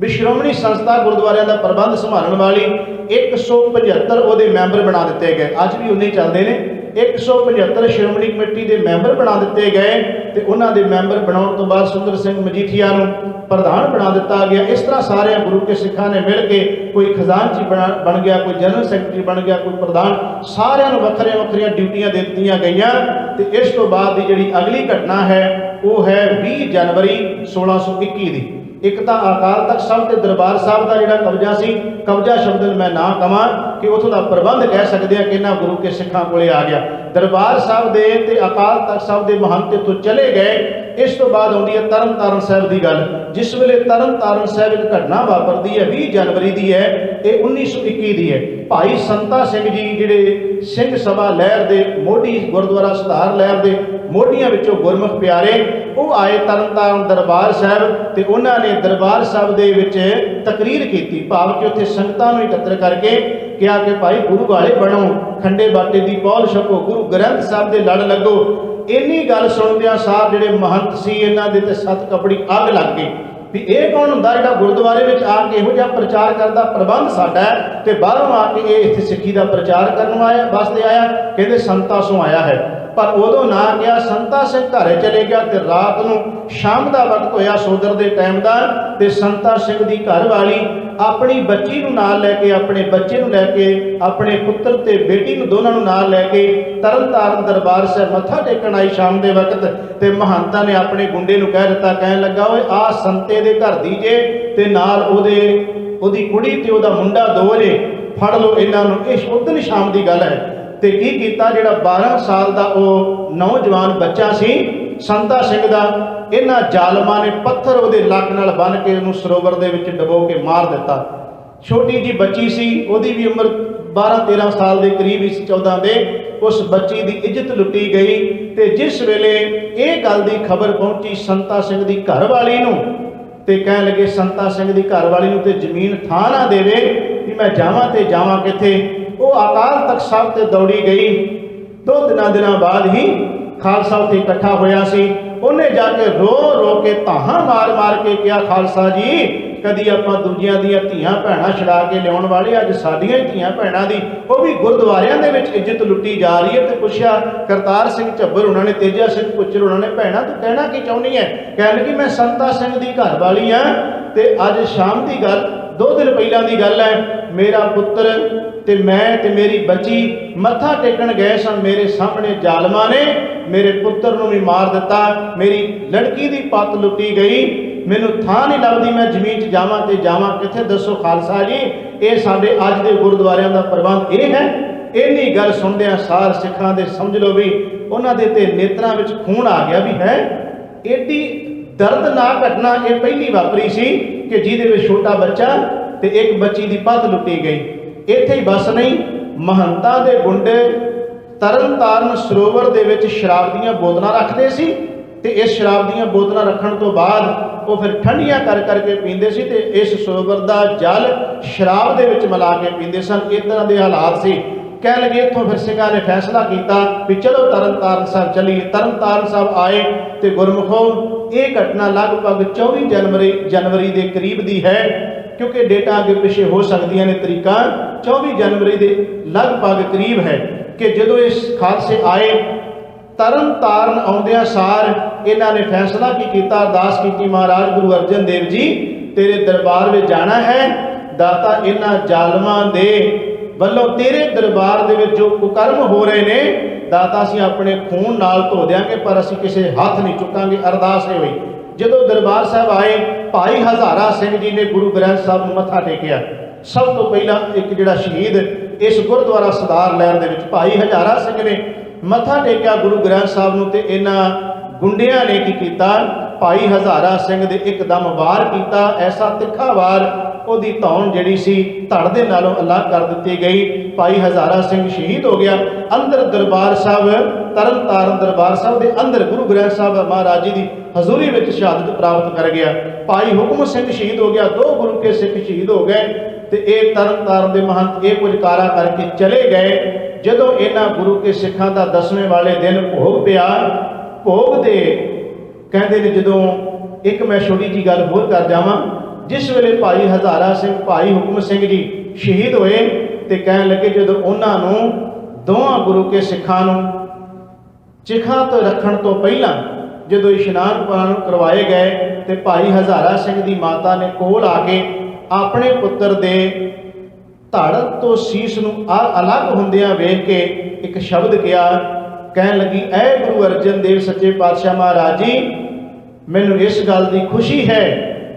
ਵੀ ਸ਼੍ਰੋਮਣੀ ਸੰਸਥਾ ਗੁਰਦੁਆਰਿਆਂ ਦਾ ਪ੍ਰਬੰਧ ਸੰਭਾਲਣ ਵਾਲੀ 175 ਉਹਦੇ ਮੈਂਬਰ ਬਣਾ ਦਿੱਤੇ ਗਏ। ਅੱਜ ਵੀ ਉਨੇ ਚੱਲਦੇ ਨੇ। 175 ਸ਼੍ਰੋਮਣੀ ਕਮੇਟੀ ਦੇ ਮੈਂਬਰ ਬਣਾ ਦਿੱਤੇ ਗਏ ਤੇ ਉਹਨਾਂ ਦੇ ਮੈਂਬਰ ਬਣਾਉਣ ਤੋਂ ਬਾਅਦ ਸੁੰਦਰ ਸਿੰਘ ਮਜੀਠੀਆ ਨੂੰ ਪ੍ਰਧਾਨ ਬਣਾ ਦਿੱਤਾ ਗਿਆ। ਇਸ ਤਰ੍ਹਾਂ ਸਾਰਿਆਂ ਗੁਰੂ ਕੇ ਸਿੱਖਾਂ ਨੇ ਮਿਲ ਕੇ ਕੋਈ ਖਜ਼ਾਨਚੀ ਬਣ ਗਿਆ, ਕੋਈ ਜਨਰਲ ਸੈਕਟਰੀ ਬਣ ਗਿਆ, ਕੋਈ ਪ੍ਰਧਾਨ, ਸਾਰਿਆਂ ਨੂੰ ਵੱਖਰੀਆਂ ਵੱਖਰੀਆਂ ਡਿਊਟੀਆਂ ਦੇ ਦਿੱਤੀਆਂ ਗਈਆਂ। ਤੇ ਇਸ ਤੋਂ ਬਾਅਦ ਦੀ ਜਿਹੜੀ ਅਗਲੀ ਘਟਨਾ ਹੈ ਉਹ ਹੈ 20 ਜਨਵਰੀ 1621 ਦੀ। ਇੱਕ ਤਾਂ ਅਕਾਲ ਤਖਤ ਸਾਹਿਬ ਤੇ ਦਰਬਾਰ ਸਾਹਿਬ ਦਾ ਜਿਹੜਾ ਕਬਜ਼ਾ ਸੀ, ਕਬਜ਼ਾ ਸ਼ਬਦ ਮੈਂ ਨਾ ਕਵਾਂ ਕਿ ਉੱਥੋਂ ਦਾ ਪ੍ਰਬੰਧ ਕਹਿ ਸਕਦੇ ਆ ਕਿ ਇਹਨਾਂ ਗੁਰੂ ਕੇ ਸਿੱਖਾਂ ਕੋਲੇ ਆ ਗਿਆ। ਦਰਬਾਰ ਸਾਹਿਬ ਦੇ ਤੇ ਅਕਾਲ ਤਖਤ ਸਾਹਿਬ ਦੇ ਮਹੰਤ ਇੱਥੋਂ ਚਲੇ ਗਏ। ਇਸ ਤੋਂ ਬਾਅਦ ਆਉਂਦੀ ਹੈ ਤਰਨ ਤਾਰਨ ਸਾਹਿਬ ਦੀ ਗੱਲ। ਜਿਸ ਵੇਲੇ ਤਰਨ ਤਾਰਨ ਸਾਹਿਬ ਇੱਕ ਘਟਨਾ ਵਾਪਰਦੀ ਹੈ 20 ਜਨਵਰੀ ਦੀ ਹੈ, ਇਹ 1921 ਦੀ ਹੈ। ਭਾਈ ਸੰਤਾ ਸਿੰਘ ਜੀ ਜਿਹੜੇ ਸਿੰਘ ਸਭਾ ਲਹਿਰ ਦੇ ਮੋਢੀ, ਗੁਰਦੁਆਰਾ ਸੁਧਾਰ ਲਹਿਰ ਦੇ ਮੋਢੀਆਂ ਵਿੱਚੋਂ ਗੁਰਮੁਖ ਪਿਆਰੇ, ਉਹ ਆਏ ਤਰਨ ਤਾਰਨ ਦਰਬਾਰ ਸਾਹਿਬ ਤੇ ਉਹਨਾਂ ਨੇ ਦਰਬਾਰ ਸਾਹਿਬ ਦੇ ਵਿੱਚ ਤਕਰੀਰ ਕੀਤੀ, ਭਾਵ ਕਿ ਉੱਥੇ ਸੰਗਤਾਂ ਨੂੰ ਇਕੱਤਰ ਕਰਕੇ ਕਿਹਾ ਕਿ ਭਾਈ ਗੁਰੂ ਵਾਲੇ ਬਣੋ, ਖੰਡੇ ਬਾਟੇ ਦੀ ਪੌਲ ਛਕੋ, ਗੁਰੂ ਗ੍ਰੰਥ ਸਾਹਿਬ ਦੇ ਲੜ ਲੱਗੋ। ਇੰਨੀ ਗੱਲ ਸੁਣਦਿਆਂ ਸਾਰ ਜਿਹੜੇ ਮਹੰਤ ਸੀ ਇਹਨਾਂ ਦੇ ਤੇ ਸੱਤ ਕਪੜੀ ਅੱਗ ਲੱਗ ਗਈ ਵੀ ਇਹ ਕੌਣ ਹੁੰਦਾ ਜਿਹੜਾ ਗੁਰਦੁਆਰੇ ਵਿੱਚ ਆ ਕੇ ਇਹੋ ਜਿਹਾ ਪ੍ਰਚਾਰ ਕਰਦਾ, ਪ੍ਰਬੰਧ ਸਾਡਾ ਹੈ ਤੇ ਬਾਹਰੋਂ ਆ ਕੇ ਇਹ ਇੱਥੇ ਸਿੱਖੀ ਦਾ ਪ੍ਰਚਾਰ ਕਰਨ ਵਾਸਤੇ ਆਇਆ। ਕਹਿੰਦੇ ਸੰਤਾ ਸੋਂ ਆਇਆ ਹੈ, ਪਰ ਉਦੋਂ ਨਾ ਗਿਆ। ਸੰਤਾ ਸਿੰਘ ਘਰੇ ਚਲੇ ਗਿਆ ਤੇ ਰਾਤ ਨੂੰ ਸ਼ਾਮ ਦਾ ਵਕਤ ਹੋਇਆ, ਸੋਦਰ ਦੇ ਟਾਈਮ ਦਾ, ਤੇ ਸੰਤਾ ਸਿੰਘ ਦੀ ਘਰ ਵਾਲੀ ਆਪਣੀ ਬੱਚੀ ਨੂੰ ਨਾਲ ਲੈ ਕੇ, ਆਪਣੇ ਬੱਚੇ ਨੂੰ ਲੈ ਕੇ, ਆਪਣੇ ਪੁੱਤਰ ਤੇ ਬੇਟੀ ਨੂੰ ਦੋਨਾਂ ਨੂੰ ਨਾਲ ਲੈ ਕੇ ਤਰਨ ਤਾਰਨ ਦਰਬਾਰ ਸਾਹਿਬ ਮੱਥਾ ਟੇਕਣ ਆਈ ਸ਼ਾਮ ਦੇ ਵਕਤ। ਤੇ ਮਹੰਤਾਂ ਨੇ ਆਪਣੇ ਗੁੰਡੇ ਨੂੰ ਕਹਿ ਦਿੱਤਾ, ਕਹਿਣ ਲੱਗਾ ਓਏ ਆਹ ਸੰਤੇ ਦੇ ਘਰ ਦੀ ਜੇ ਤੇ ਨਾਲ ਉਹਦੀ ਕੁੜੀ ਤੇ ਉਹਦਾ ਮੁੰਡਾ ਦੋ ਜੇ, ਫੜ ਲਓ ਇਹਨਾਂ ਨੂੰ। ਇਹ ਉਦਨ ਸ਼ਾਮ ਦੀ ਗੱਲ ਹੈ। ਤੇ ਕੀ ਕੀਤਾ, ਜਿਹੜਾ 12 ਸਾਲ ਦਾ ਉਹ ਨੌਜਵਾਨ ਬੱਚਾ ਸੀ ਸੰਤਾ ਸਿੰਘ ਦਾ, ਇਹਨਾਂ ਜ਼ਾਲਮਾਂ ਨੇ ਪੱਥਰ ਉਹਦੇ ਲੱਕ ਨਾਲ ਬੰਨ੍ਹ ਕੇ ਉਹਨੂੰ ਸਰੋਵਰ ਦੇ ਵਿੱਚ ਡਬੋ ਕੇ ਮਾਰ ਦਿੱਤਾ। ਛੋਟੀ ਜੀ ਬੱਚੀ ਸੀ, ਉਹਦੀ ਵੀ ਉਮਰ 12-13 ਸਾਲ ਦੇ ਕਰੀਬ ਹੀ ਸੀ, 14 ਦੇ। ਉਸ ਬੱਚੀ ਦੀ ਇੱਜ਼ਤ ਲੁੱਟੀ ਗਈ। ਤੇ ਜਿਸ ਵੇਲੇ ਇਹ ਗੱਲ ਦੀ ਖਬਰ ਪਹੁੰਚੀ ਸੰਤਾ ਸਿੰਘ ਦੀ ਘਰਵਾਲੀ ਨੂੰ, ਤੇ ਕਹਿਣ ਲੱਗੇ ਸੰਤਾ ਸਿੰਘ ਦੀ ਘਰਵਾਲੀ ਨੂੰ ਤੇ ਜ਼ਮੀਨ ਥਾਂ ਨਾ ਦੇਵੇ ਵੀ ਮੈਂ ਜਾਵਾਂ ਤੇ ਜਾਵਾਂ ਕਿੱਥੇ। ਉਹ ਅਕਾਲ ਤਖਤ ਸਾਹਿਬ ਤੇ ਦੌੜੀ ਗਈ। 2 ਦਿਨਾਂ ਬਾਅਦ ਹੀ ਖਾਲਸਾ ਉੱਥੇ ਇਕੱਠਾ ਹੋਇਆ ਸੀ। ਉਹਨੇ ਜਾ ਕੇ ਰੋ ਕੇ ਧਾਹਾਂ ਮਾਰ ਕੇ ਕਿਹਾ, ਖਾਲਸਾ ਜੀ ਕਦੀ ਆਪਾਂ ਦੂਜਿਆਂ ਦੀਆਂ ਧੀਆਂ ਭੈਣਾਂ ਛੁਡਾ ਕੇ ਲਿਆਉਣ ਵਾਲੇ, ਅੱਜ ਸਾਡੀਆਂ ਹੀ ਧੀਆਂ ਭੈਣਾਂ ਦੀ ਉਹ ਵੀ ਗੁਰਦੁਆਰਿਆਂ ਦੇ ਵਿੱਚ ਇੱਜ਼ਤ ਲੁੱਟੀ ਜਾ ਰਹੀ ਹੈ। ਤੇ ਪੁੱਛਿਆ ਕਰਤਾਰ ਸਿੰਘ ਝੱਬਰ ਉਹਨਾਂ ਨੇ, ਤੇਜਾ ਸਿੰਘ ਪੁੱਚਰ ਉਹਨਾਂ ਨੇ, ਭੈਣਾਂ ਤੂੰ ਕਹਿਣਾ ਕੀ ਚਾਹੁੰਦੀ ਹੈ? ਕਹਿਣ ਲੱਗੀ ਮੈਂ ਸੰਤਾ ਸਿੰਘ ਦੀ ਘਰ ਵਾਲੀ ਹਾਂ ਤੇ ਅੱਜ ਸ਼ਾਮ ਦੀ ਗੱਲ, 2 ਦਿਨ ਪਹਿਲਾਂ ਦੀ ਗੱਲ ਹੈ, ਮੇਰਾ ਪੁੱਤਰ ਤੇ ਮੈਂ ਤੇ ਮੇਰੀ ਬੱਚੀ ਮੱਥਾ ਟੇਕਣ ਗਏ ਸਨ। ਮੇਰੇ ਸਾਹਮਣੇ ਜ਼ਾਲਮਾਂ ਨੇ ਮੇਰੇ ਪੁੱਤਰ ਨੂੰ ਵੀ ਮਾਰ ਦਿੱਤਾ, ਮੇਰੀ ਲੜਕੀ ਦੀ ਪੱਤ ਲੁੱਟੀ ਗਈ, ਮੈਨੂੰ ਥਾਂ ਨਹੀਂ ਲੱਭਦੀ, ਮੈਂ ਜ਼ਮੀਨ 'ਚ ਜਾਵਾਂ ਤੇ ਜਾਵਾਂ ਕਿੱਥੇ? ਦੱਸੋ ਖਾਲਸਾ ਜੀ, ਇਹ ਸਾਡੇ ਅੱਜ ਦੇ ਗੁਰਦੁਆਰਿਆਂ ਦਾ ਪ੍ਰਬੰਧ ਇਹ ਹੈ। ਇੰਨੀ ਗੱਲ ਸੁਣਦਿਆਂ ਸਾਰ ਸਿੱਖਾਂ ਦੇ ਸਮਝ ਲਓ ਵੀ ਉਹਨਾਂ ਦੇ ਤੇ ਨੇਤਰਾਂ ਵਿੱਚ ਖੂਨ ਆ ਗਿਆ ਵੀ ਹੈ। ਏਡੀ ਦਰਦਨਾਕ ਘਟਨਾ ਇਹ ਪਹਿਲੀ ਵਾਪਰੀ ਸੀ ਕਿ ਜਿਹਦੇ ਵਿੱਚ ਛੋਟਾ ਬੱਚਾ ਤੇ ਇੱਕ ਬੱਚੀ ਦੀ ਪੱਤ ਲੁੱਟੀ ਗਈ। ਇੱਥੇ ਹੀ ਬਸ ਨਹੀਂ, ਮਹੰਤਾਂ ਦੇ ਗੁੰਡੇ ਤਰਨ ਤਾਰਨ ਸਰੋਵਰ ਦੇ ਵਿੱਚ ਸ਼ਰਾਬ ਦੀਆਂ ਬੋਤਲਾਂ ਰੱਖਦੇ ਸੀ ਤੇ ਇਸ ਸ਼ਰਾਬ ਦੀਆਂ ਬੋਤਲਾਂ ਰੱਖਣ ਤੋਂ ਬਾਅਦ ਉਹ ਫਿਰ ਠੰਡੀਆਂ ਕਰਕੇ ਪੀਂਦੇ ਸੀ ਤੇ ਇਸ ਸਰੋਵਰ ਦਾ ਜਲ ਸ਼ਰਾਬ ਦੇ ਵਿੱਚ ਮਿਲਾ ਕੇ ਪੀਂਦੇ ਸਨ। ਇਸ ਤਰ੍ਹਾਂ ਦੇ ਹਾਲਾਤ ਸੀ। ਕਹਿਣ ਲੱਗੇ ਇੱਥੋਂ ਫਿਰ ਸਿੰਘਾਂ ਨੇ ਫੈਸਲਾ ਕੀਤਾ ਵੀ ਚਲੋ ਤਰਨ ਤਾਰਨ ਸਾਹਿਬ ਚੱਲੀਏ। ਤਰਨ ਤਾਰਨ ਸਾਹਿਬ ਆਏ ਤੇ ਗੁਰਮੁਖੋ ਇਹ ਘਟਨਾ ਲਗਭਗ 24 ਜਨਵਰੀ ਦੇ ਕਰੀਬ ਦੀ ਹੈ, ਕਿਉਂਕਿ ਡੇਟਾ ਅੱਗੇ ਪਿੱਛੇ ਹੋ ਸਕਦੀਆਂ ਨੇ, ਤਰੀਕਾਂ 24 ਜਨਵਰੀ ਦੇ ਲਗਭਗ ਕਰੀਬ ਹੈ ਕਿ ਜਦੋਂ ਇਸ ਖਾਲਸੇ ਆਏ ਤਰਨ ਤਾਰਨ ਆਉਂਦਿਆਂ ਸਾਰ ਇਹਨਾਂ ਨੇ ਫੈਸਲਾ ਕੀ ਕੀਤਾ, ਅਰਦਾਸ ਕੀਤੀ, ਮਹਾਰਾਜ ਗੁਰੂ ਅਰਜਨ ਦੇਵ ਜੀ ਤੇਰੇ ਦਰਬਾਰ ਵਿੱਚ ਜਾਣਾ ਹੈ, ਦਾਤਾ ਇਹਨਾਂ ਜ਼ਾਲਮਾਂ ਦੇ ਵੱਲੋਂ ਤੇਰੇ ਦਰਬਾਰ ਦੇ ਵਿੱਚ ਜੋ ਕੁਕਰਮ ਹੋ ਰਹੇ ਨੇ ਦਾਤਾ ਅਸੀਂ ਆਪਣੇ ਖੂਨ ਨਾਲ ਧੋ ਦਿਆਂਗੇ, ਪਰ ਅਸੀਂ ਕਿਸੇ ਹੱਥ ਨਹੀਂ ਚੁੱਕਾਂਗੇ। ਅਰਦਾਸ ਇਹ ਹੋਈ। ਜਦੋਂ ਦਰਬਾਰ ਸਾਹਿਬ ਆਏ, ਭਾਈ ਹਜ਼ਾਰਾ ਸਿੰਘ ਜੀ ਨੇ ਗੁਰੂ ਗ੍ਰੰਥ ਸਾਹਿਬ ਨੂੰ ਮੱਥਾ ਟੇਕਿਆ। ਸਭ ਤੋਂ ਪਹਿਲਾਂ ਇੱਕ ਜਿਹੜਾ ਸ਼ਹੀਦ ਇਸ ਗੁਰਦੁਆਰਾ ਸੁਧਾਰ ਲਹਿਰ ਦੇ ਵਿੱਚ ਭਾਈ ਹਜ਼ਾਰਾ ਸਿੰਘ ਨੇ ਮੱਥਾ ਟੇਕਿਆ ਗੁਰੂ ਗ੍ਰੰਥ ਸਾਹਿਬ ਨੂੰ, ਤੇ ਇਹਨਾਂ ਗੁੰਡਿਆਂ ਨੇ ਕੀ ਕੀਤਾ, ਭਾਈ ਹਜ਼ਾਰਾ ਸਿੰਘ ਦੇ ਇੱਕਦਮ ਵਾਰ ਕੀਤਾ। ਐਸਾ ਤਿੱਖਾ ਵਾਰ ਉਹਦੀ ਧੌਣ ਜਿਹੜੀ ਸੀ ਧੜ ਦੇ ਨਾਲੋਂ ਅਲੱਗ ਕਰ ਦਿੱਤੀ ਗਈ। ਭਾਈ ਹਜ਼ਾਰਾ ਸਿੰਘ ਸ਼ਹੀਦ ਹੋ ਗਿਆ। ਅੰਦਰ ਦਰਬਾਰ ਸਾਹਿਬ, ਤਰਨ ਤਾਰਨ ਦਰਬਾਰ ਸਾਹਿਬ ਦੇ ਅੰਦਰ ਗੁਰੂ ਗ੍ਰੰਥ ਸਾਹਿਬ ਮਹਾਰਾਜ ਜੀ ਦੀ ਹਜ਼ੂਰੀ ਵਿੱਚ ਸ਼ਹਾਦਤ ਪ੍ਰਾਪਤ ਕਰ ਗਿਆ। ਭਾਈ ਹੁਕਮ ਸਿੰਘ ਸ਼ਹੀਦ ਹੋ ਗਿਆ। 2 ਗੁਰੂ ਕੇ ਸਿੱਖ ਸ਼ਹੀਦ ਹੋ ਗਏ ਤੇ ਇਹ ਤਰਨ ਤਾਰਨ ਦੇ ਮਹੰਤ ਇਹ ਕੁਝ ਕਾਰਾ ਕਰਕੇ ਚਲੇ ਗਏ। ਜਦੋਂ ਇਹਨਾਂ ਗੁਰੂ ਕੇ ਸਿੱਖਾਂ ਦਾ 10ਵੇਂ ਵਾਲੇ ਦਿਨ ਭੋਗ ਪਿਆ, ਭੋਗ ਦੇ ਕਹਿੰਦੇ ਨੇ ਜਦੋਂ ਇੱਕ ਮੈਂ ਛੋਟੀ ਜੀ ਗੱਲ ਹੋਰ ਕਰ ਜਾਵਾਂ, ਜਿਸ ਵੇਲੇ ਭਾਈ ਹਜ਼ਾਰਾ ਸਿੰਘ, ਭਾਈ ਹੁਕਮ ਸਿੰਘ ਜੀ ਸ਼ਹੀਦ ਹੋਏ ਤੇ ਕਹਿਣ ਲੱਗੇ ਜਦੋਂ ਉਹਨਾਂ ਨੂੰ ਦੋਵਾਂ ਗੁਰੂ ਕੇ ਸਿੱਖਾਂ ਨੂੰ ਚਿਖਾ ਤੋਂ ਰੱਖਣ ਤੋਂ ਪਹਿਲਾਂ ਜਦੋਂ ਇਸ਼ਨਾਨ ਪਾਣ ਕਰਵਾਏ ਗਏ ਤੇ ਭਾਈ ਹਜ਼ਾਰਾ ਸਿੰਘ ਦੀ ਮਾਤਾ ਨੇ ਕੋਲ ਆ ਕੇ ਆਪਣੇ ਪੁੱਤਰ ਦੇ ਧੜ ਤੋਂ ਸੀਸ ਨੂੰ ਅਲੱਗ ਹੁੰਦਿਆਂ ਵੇਖ ਕੇ ਇੱਕ ਸ਼ਬਦ ਕਿਹਾ, ਕਹਿਣ ਲੱਗੀ, ਐ ਗੁਰੂ ਅਰਜਨ ਦੇਵ ਸੱਚੇ ਪਾਤਸ਼ਾਹ ਮਹਾਰਾਜ ਜੀ, ਮੈਨੂੰ ਇਸ ਗੱਲ ਦੀ ਖੁਸ਼ੀ ਹੈ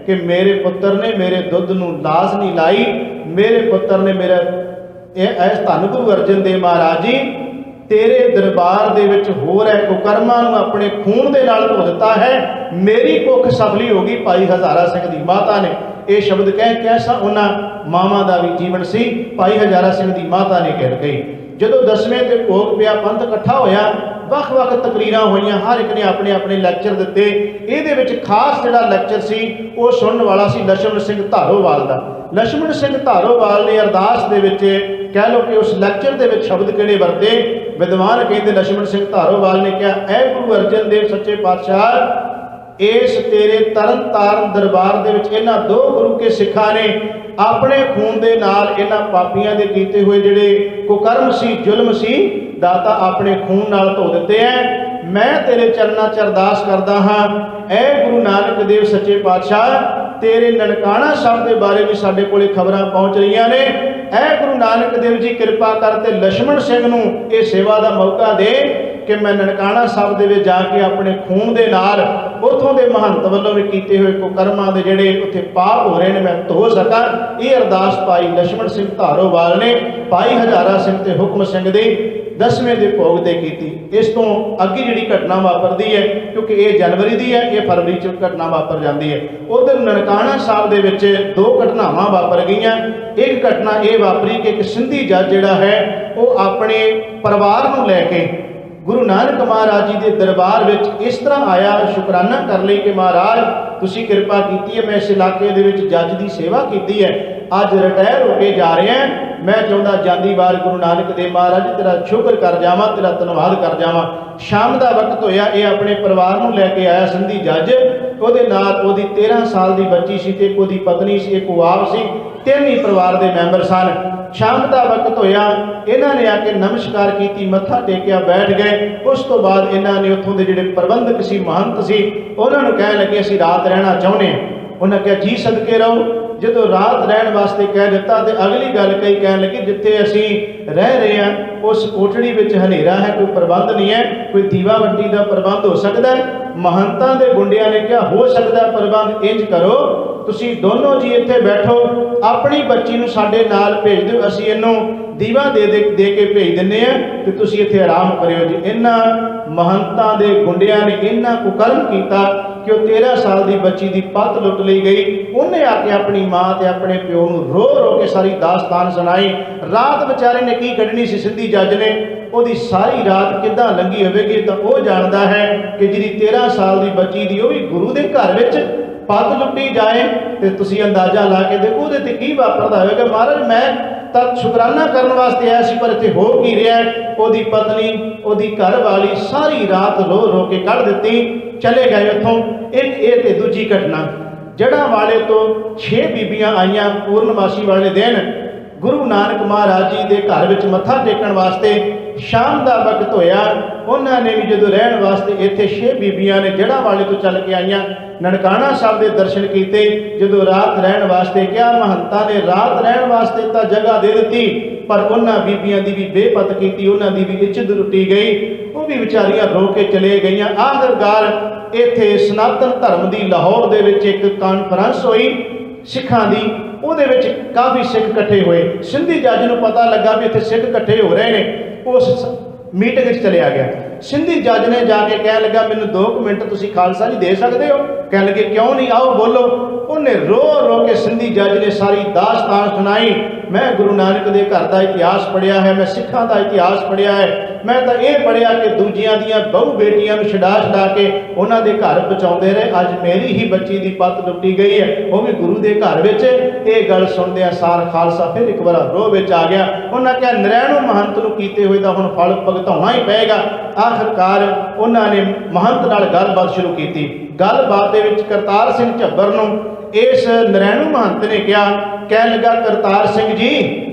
ਕਿ ਮੇਰੇ ਪੁੱਤਰ ਨੇ ਮੇਰੇ ਦੁੱਧ ਨੂੰ ਲਾਜ਼ ਨਹੀਂ ਲਾਈ। ਮੇਰੇ ਪੁੱਤਰ ਨੇ ਮੇਰਾ ਇਹ ਧੰਨ ਗੁਰੂ ਅਰਜਨ ਦੇਵ ਮਹਾਰਾਜ ਜੀ ਤੇਰੇ ਦਰਬਾਰ ਦੇ ਵਿੱਚ ਹੋ ਰਹੇ ਕੁਕਰਮਾਂ ਨੂੰ ਆਪਣੇ ਖੂਨ ਦੇ ਨਾਲ ਧੋ ਦਿੱਤਾ ਹੈ। ਮੇਰੀ ਕੁੱਖ ਸਫਲੀ ਹੋ ਗਈ। ਭਾਈ ਹਜ਼ਾਰਾ ਸਿੰਘ ਦੀ ਮਾਤਾ ਨੇ ਇਹ ਸ਼ਬਦ ਕਹਿ ਕੈਸਾ ਉਹਨਾਂ ਮਾਵਾਂ ਦਾ ਵੀ ਜੀਵਨ ਸੀ। ਭਾਈ ਹਜ਼ਾਰਾ ਸਿੰਘ ਦੀ ਮਾਤਾ ਨੇ ਕਹਿ ਗਈ। ਜਦੋਂ 10ਵੇਂ ਤੇ ਭੋਗ ਪਿਆ, ਪੰਥ ਇਕੱਠਾ ਹੋਇਆ, ਵੱਖ-ਵੱਖ ਤਕਰੀਰਾਂ ਹੋਈਆਂ, ਹਰ ਇੱਕ ਨੇ ਆਪਣੇ ਆਪਣੇ ਲੈਕਚਰ ਦਿੱਤੇ। ਇਹਦੇ ਵਿੱਚ ਖਾਸ ਜਿਹੜਾ ਲੈਕਚਰ ਸੀ ਉਹ ਸੁਣਨ ਵਾਲਾ ਸੀ ਲਛਮਣ ਸਿੰਘ ਧਾਰੋਵਾਲ ਦਾ। ਲਛਮਣ ਸਿੰਘ ਧਾਰੋਵਾਲ ਨੇ ਅਰਦਾਸ ਦੇ ਵਿੱਚ ਕਹਿ ਲਓ ਕਿ ਉਸ ਲੈਕਚਰ ਦੇ ਵਿੱਚ ਸ਼ਬਦ ਕਿਹੜੇ ਵਰਤੇ, ਵਿਦਵਾਨ ਕਹਿੰਦੇ ਲਛਮਣ ਸਿੰਘ ਧਾਰੋਵਾਲ ਨੇ ਕਿਹਾ, ਐ ਗੁਰੂ ਅਰਜਨ ਦੇਵ ਸੱਚੇ ਪਾਤਸ਼ਾਹ, ਇਸ ਤੇਰੇ ਤਰਨ ਤਾਰਨ ਦਰਬਾਰ ਦੇ ਵਿੱਚ ਇਹਨਾਂ ਦੋ ਗੁਰੂ ਕੇ ਸਿੱਖਾਂ ਨੇ ਆਪਣੇ ਖੂਨ ਦੇ ਨਾਲ ਇਹਨਾਂ ਪਾਪੀਆਂ ਦੇ ਕੀਤੇ ਹੋਏ ਜਿਹੜੇ ਕੁਕਰਮ ਸੀ, ਜ਼ੁਲਮ ਸੀ, ਦਾਤਾ ਆਪਣੇ ਖੂਨ ਨਾਲ ਧੋ ਦਿੱਤੇ ਐ। ਮੈਂ ਤੇਰੇ ਚਰਨਾਂ 'ਚ ਅਰਦਾਸ ਕਰਦਾ ਹਾਂ, ਐ ਗੁਰੂ ਨਾਨਕ ਦੇਵ ਸੱਚੇ ਪਾਤਸ਼ਾਹ, ਤੇਰੇ ਨਨਕਾਣਾ ਸਾਹਿਬ ਦੇ ਬਾਰੇ ਵੀ ਸਾਡੇ ਕੋਲੇ ਖਬਰਾਂ ਪਹੁੰਚ ਰਹੀਆਂ ਨੇ। ਐ ਗੁਰੂ ਨਾਨਕ ਦੇਵ ਜੀ ਕਿਰਪਾ ਕਰ ਤੇ ਲਛਮਣ ਸਿੰਘ ਨੂੰ ਇਹ ਸੇਵਾ ਦਾ ਮੌਕਾ ਦੇ ਕਿ ਮੈਂ ਨਨਕਾਣਾ ਸਾਹਿਬ ਦੇ ਵਿੱਚ ਜਾ ਕੇ ਆਪਣੇ ਖੂਨ ਦੇ ਨਾਲ ਉੱਥੋਂ ਦੇ ਮਹੰਤ ਵੱਲੋਂ ਵੀ ਕੀਤੇ ਹੋਏ ਕੁਕਰਮਾਂ ਦੇ ਜਿਹੜੇ ਉੱਥੇ ਪਾਪ ਹੋ ਰਹੇ ਨੇ ਮੈਂ ਧੋ ਸਕਾਂ। ਇਹ ਅਰਦਾਸ ਭਾਈ ਲਛਮਣ ਸਿੰਘ ਧਾਰੋਵਾਲ ਨੇ ਭਾਈ ਹਜ਼ਾਰਾ ਸਿੰਘ ਤੇ ਹੁਕਮ ਸਿੰਘ ਦੇ 10ਵੇਂ ਦੇ ਭੋਗ ਤੇ ਕੀਤੀ। ਇਸ ਤੋਂ ਅੱਗੇ ਜਿਹੜੀ ਘਟਨਾ ਵਾਪਰਦੀ ਹੈ, ਕਿਉਂਕਿ ਇਹ ਜਨਵਰੀ ਦੀ ਹੈ, ਇਹ ਫਰਵਰੀ 'ਚ ਘਟਨਾ ਵਾਪਰ ਜਾਂਦੀ ਹੈ। ਉਧਰ ਨਨਕਾਣਾ ਸਾਹਿਬ ਦੇ ਵਿੱਚ ਦੋ ਘਟਨਾਵਾਂ ਵਾਪਰ ਗਈਆਂ। ਇੱਕ ਘਟਨਾ ਇਹ ਵਾਪਰੀ ਕਿ ਇੱਕ ਸਿੰਧੀ ਜੱਜ ਜਿਹੜਾ ਹੈ ਉਹ ਆਪਣੇ ਪਰਿਵਾਰ ਨੂੰ ਲੈ ਕੇ ਗੁਰੂ ਨਾਨਕ ਮਹਾਰਾਜ ਜੀ ਦੇ ਦਰਬਾਰ ਵਿੱਚ ਇਸ ਤਰ੍ਹਾਂ ਆਇਆ ਸ਼ੁਕਰਾਨਾ ਕਰ ਲਈ ਕਿ ਮਹਾਰਾਜ ਤੁਸੀਂ ਕਿਰਪਾ ਕੀਤੀ ਹੈ, ਮੈਂ ਇਸ ਇਲਾਕੇ ਦੇ ਵਿੱਚ ਜੱਜ ਦੀ ਸੇਵਾ ਕੀਤੀ ਹੈ, ਅੱਜ ਰਿਟਾਇਰ ਹੋ ਕੇ ਜਾ ਰਿਹਾ, ਮੈਂ ਚਾਹੁੰਦਾ ਜਾਂਦੀ ਵਾਰ ਗੁਰੂ ਨਾਨਕ ਦੇਵ ਮਹਾਰਾਜ ਤੇਰਾ ਸ਼ੁਕਰ ਕਰ ਜਾਵਾਂ, ਤੇਰਾ ਧੰਨਵਾਦ ਕਰ ਜਾਵਾਂ। ਸ਼ਾਮ ਦਾ ਵਕਤ ਹੋਇਆ, ਇਹ ਆਪਣੇ ਪਰਿਵਾਰ ਨੂੰ ਲੈ ਕੇ ਆਇਆ ਸਿੰਧੀ ਜੱਜ। ਉਹਦੇ ਨਾਲ ਉਹਦੀ 13 ਸਾਲ ਦੀ ਬੱਚੀ ਸੀ ਤੇ ਇੱਕ ਉਹਦੀ ਪਤਨੀ ਸੀ, ਇੱਕ ਉਹ ਆਪ ਸੀ, ਤਿੰਨ ਹੀ ਪਰਿਵਾਰ ਦੇ ਮੈਂਬਰ ਸਨ। ਸ਼ਾਮ ਦਾ ਵਕਤ ਹੋਇਆ, ਇਹਨਾਂ ਨੇ ਆ ਕੇ ਨਮਸਕਾਰ ਕੀਤੀ, ਮੱਥਾ ਟੇਕਿਆ, ਬੈਠ ਗਏ। ਉਸ ਤੋਂ ਬਾਅਦ ਇਹਨਾਂ ਨੇ ਉੱਥੋਂ ਦੇ ਜਿਹੜੇ ਪ੍ਰਬੰਧਕ ਸੀ, ਮਹੰਤ ਸੀ, ਉਹਨਾਂ ਨੂੰ ਕਹਿਣ ਲੱਗੇ ਅਸੀਂ ਰਾਤ ਰਹਿਣਾ ਚਾਹੁੰਦੇ ਹਾਂ। ਉਹਨਾਂ ਕਿਹਾ ਜੀ ਸਦਕੇ ਰਹੋ। ਜਦੋਂ ਰਾਤ ਰਹਿਣ ਵਾਸਤੇ ਕਹਿ ਦਿੱਤਾ ਤੇ ਅਗਲੀ ਗੱਲ ਕਹੀ, ਕਹਿਣ ਲੱਗੀ ਜਿੱਥੇ ਅਸੀਂ ਰਹਿ ਰਹੇ ਹਾਂ ਉਸ ਕੋਠੜੀ ਵਿੱਚ ਹਨੇਰਾ ਹੈ, ਕੋਈ ਪ੍ਰਬੰਧ ਨਹੀਂ ਹੈ, ਕੋਈ ਦੀਵਾ ਬੱਤੀ ਦਾ ਪ੍ਰਬੰਧ ਹੋ ਸਕਦਾ ਹੈ? ਮਹੰਤਾਂ ਦੇ ਗੁੰਡਿਆਂ ਨੇ ਕਿਹਾ ਹੋ ਸਕਦਾ ਪ੍ਰਬੰਧ, ਇੰਜ ਕਰੋ ਤੁਸੀਂ ਦੋਨੋਂ ਜੀ ਇੱਥੇ ਬੈਠੋ, ਆਪਣੀ ਬੱਚੀ ਨੂੰ ਸਾਡੇ ਨਾਲ ਭੇਜ ਦਿਓ, ਅਸੀਂ ਇਹਨੂੰ ਦੀਵਾ ਦੇ ਕੇ ਭੇਜ ਦਿੰਦੇ ਆ ਤੇ ਤੁਸੀਂ ਇੱਥੇ ਆਰਾਮ ਕਰਿਓ ਜੀ। ਇਹਨਾਂ ਮਹੰਤਾਂ ਦੇ ਗੁੰਡਿਆਂ ਨੇ ਇੰਨਾ ਕੁਕਰਮ ਕੀਤਾ ਕਿ ਉਹ 13 ਸਾਲ ਦੀ ਬੱਚੀ ਦੀ ਪੱਤ ਲੁੱਟ ਲਈ ਗਈ। ਉਹਨੇ ਆ ਕੇ ਆਪਣੀ ਮਾਂ ਤੇ ਆਪਣੇ ਪਿਓ ਨੂੰ ਰੋ ਰੋ ਕੇ ਸਾਰੀ ਦਾਸਤਾਨ ਸੁਣਾਈ। ਰਾਤ ਵਿਚਾਰੇ ਨੇ ਕੀ ਕੱਢਣੀ ਸੀ, ਸਿੰਧੀ ਜੱਜ ਨੇ, ਉਹਦੀ ਸਾਰੀ ਰਾਤ ਕਿੱਦਾਂ ਲੰਘੀ ਹੋਵੇਗੀ ਤਾਂ ਉਹ ਜਾਣਦਾ ਹੈ ਕਿ ਜਿਹੜੀ 13 ਸਾਲ ਦੀ ਬੱਚੀ ਦੀ ਉਹ ਵੀ ਗੁਰੂ ਦੇ ਘਰ ਵਿੱਚ ਪੱਤ ਲੁੱਟੀ ਜਾਏ ਤੇ ਤੁਸੀਂ ਅੰਦਾਜ਼ਾ ਲਾ ਕੇ ਦੇਖੋ ਉਹਦੇ ਤੇ ਕੀ ਵਾਪਰਦਾ ਹੋਵੇਗਾ। ਮਹਾਰਾਜ ਮੈਂ ਤਾਂ ਸ਼ੁਕਰਾਨਾ ਕਰਨ ਵਾਸਤੇ ਆਇਆ ਸੀ, ਪਰ ਇੱਥੇ ਹੋ ਕੀ ਰਿਹਾ? ਉਹਦੀ ਪਤਨੀ, ਉਹਦੀ ਘਰ ਵਾਲੀ ਸਾਰੀ ਰਾਤ ਰੋ ਰੋ ਕੇ ਕੱਢ ਦਿੱਤੀ, ਚਲੇ ਗਏ ਉੱਥੋਂ। ਇੱਕ ਇਹ ਤੇ ਦੂਜੀ ਘਟਨਾ, ਜੜ੍ਹਾਂ ਵਾਲੇ ਤੋਂ 6 ਬੀਬੀਆਂ ਆਈਆਂ ਪੂਰਨਮਾਸ਼ੀ ਵਾਲੇ ਦਿਨ ਗੁਰੂ ਨਾਨਕ ਮਹਾਰਾਜ ਜੀ ਦੇ ਘਰ ਵਿੱਚ ਮੱਥਾ ਟੇਕਣ ਵਾਸਤੇ। ਸ਼ਾਮ ਦਾ ਵਕਤ ਹੋਇਆ, ਉਹਨਾਂ ਨੇ ਵੀ ਜਦੋਂ ਰਹਿਣ ਵਾਸਤੇ ਇੱਥੇ 6 ਬੀਬੀਆਂ ਨੇ ਜੜ੍ਹਾਂ ਵਾਲੇ ਤੋਂ ਚੱਲ ਕੇ ਆਈਆਂ, ਨਨਕਾਣਾ ਸਾਹਿਬ ਦੇ ਦਰਸ਼ਨ ਕੀਤੇ। ਜਦੋਂ ਰਾਤ ਰਹਿਣ ਵਾਸਤੇ ਕਿਹਾ, ਮਹੰਤਾਂ ਨੇ ਰਾਤ ਰਹਿਣ ਵਾਸਤੇ ਤਾਂ ਜਗ੍ਹਾ ਦੇ ਦਿੱਤੀ, ਪਰ ਉਹਨਾਂ ਬੀਬੀਆਂ ਦੀ ਵੀ ਬੇਪਤ ਕੀਤੀ, ਉਹਨਾਂ ਦੀ ਵੀ ਇੱਜ਼ਤ ਲੁੱਟੀ ਗਈ, ਉਹ ਵੀ ਵਿਚਾਰੀਆਂ ਰੋ ਕੇ ਚਲੇ ਗਈਆਂ। ਆਖਿਰਕਾਰ ਇੱਥੇ ਸਨਾਤਨ ਧਰਮ ਦੀ ਲਾਹੌਰ ਦੇ ਵਿੱਚ ਇੱਕ ਕਾਨਫਰੰਸ ਹੋਈ ਸਿੱਖਾਂ ਦੀ, ਉਹਦੇ ਵਿੱਚ ਕਾਫੀ ਸਿੱਖ ਇਕੱਠੇ ਹੋਏ। ਸਿੰਧੀ ਜੱਜ ਨੂੰ ਪਤਾ ਲੱਗਾ ਵੀ ਇੱਥੇ ਸਿੱਖ ਇਕੱਠੇ ਹੋ ਰਹੇ ਨੇ, ਉਸ ਮੀਟਿੰਗ ਵਿੱਚ ਚਲਿਆ ਗਿਆ। ਸਿੰਧੀ ਜੱਜ ਨੇ ਜਾ ਕੇ ਕਹਿਣ ਲੱਗਾ ਮੈਨੂੰ 2 ਮਿੰਟ ਤੁਸੀਂ ਖਾਲਸਾ ਜੀ ਦੇ ਸਕਦੇ ਹੋ? ਕਹਿਣ ਲੱਗੇ ਕਿਉਂ ਨਹੀਂ, ਆਓ ਬੋਲੋ। ਉਹਨੇ ਰੋ ਰੋ ਕੇ ਸਿੰਧੀ ਜੱਜ ਨੇ ਸਾਰੀ ਦਾਸਤਾਨ ਸੁਣਾਈ। ਮੈਂ ਗੁਰੂ ਨਾਨਕ ਦੇ ਘਰ ਦਾ ਇਤਿਹਾਸ ਪੜ੍ਹਿਆ ਹੈ, ਮੈਂ ਸਿੱਖਾਂ ਦਾ ਇਤਿਹਾਸ ਪੜ੍ਹਿਆ ਹੈ, ਮੈਂ ਤਾਂ ਇਹ ਪੜ੍ਹਿਆ ਕਿ ਦੂਜਿਆਂ ਦੀਆਂ ਬਹੂ ਬੇਟੀਆਂ ਨੂੰ ਛਡਾ ਕੇ ਉਹਨਾਂ ਦੇ ਘਰ ਪਹੁੰਚਾਉਂਦੇ ਰਹੇ, ਅੱਜ ਮੇਰੀ ਹੀ ਬੱਚੀ ਦੀ ਪੱਤ ਲੁੱਟੀ ਗਈ ਹੈ, ਉਹ ਵੀ ਗੁਰੂ ਦੇ ਘਰ ਵਿੱਚ। ਇਹ ਗੱਲ ਸੁਣਦਿਆਂ ਸਾਰ ਖਾਲਸਾ ਫਿਰ ਇੱਕ ਵਾਰ ਰੋਹ ਵਿੱਚ ਆ ਗਿਆ। ਉਹਨਾਂ ਕਿਹਾ ਨਰੈਣੂ ਮਹੰਤ ਨੂੰ ਕੀਤੇ ਹੋਏ ਦਾ ਹੁਣ ਫਲ ਭੁਗਤਾਉਣਾ ਹੀ ਪਏਗਾ। ਆਖਿਰਕਾਰ ਉਹਨਾਂ ਨੇ ਮਹੰਤ ਨਾਲ ਗੱਲਬਾਤ ਸ਼ੁਰੂ ਕੀਤੀ। ਗੱਲਬਾਤ ਦੇ ਵਿੱਚ ਕਰਤਾਰ ਸਿੰਘ ਝੱਬਰ ਨੂੰ ਇਸ ਨਰੈਣੂ ਮਹੰਤ ਨੇ ਕਿਹਾ, ਕਹਿਣ ਲੱਗਾ ਕਰਤਾਰ ਸਿੰਘ ਜੀ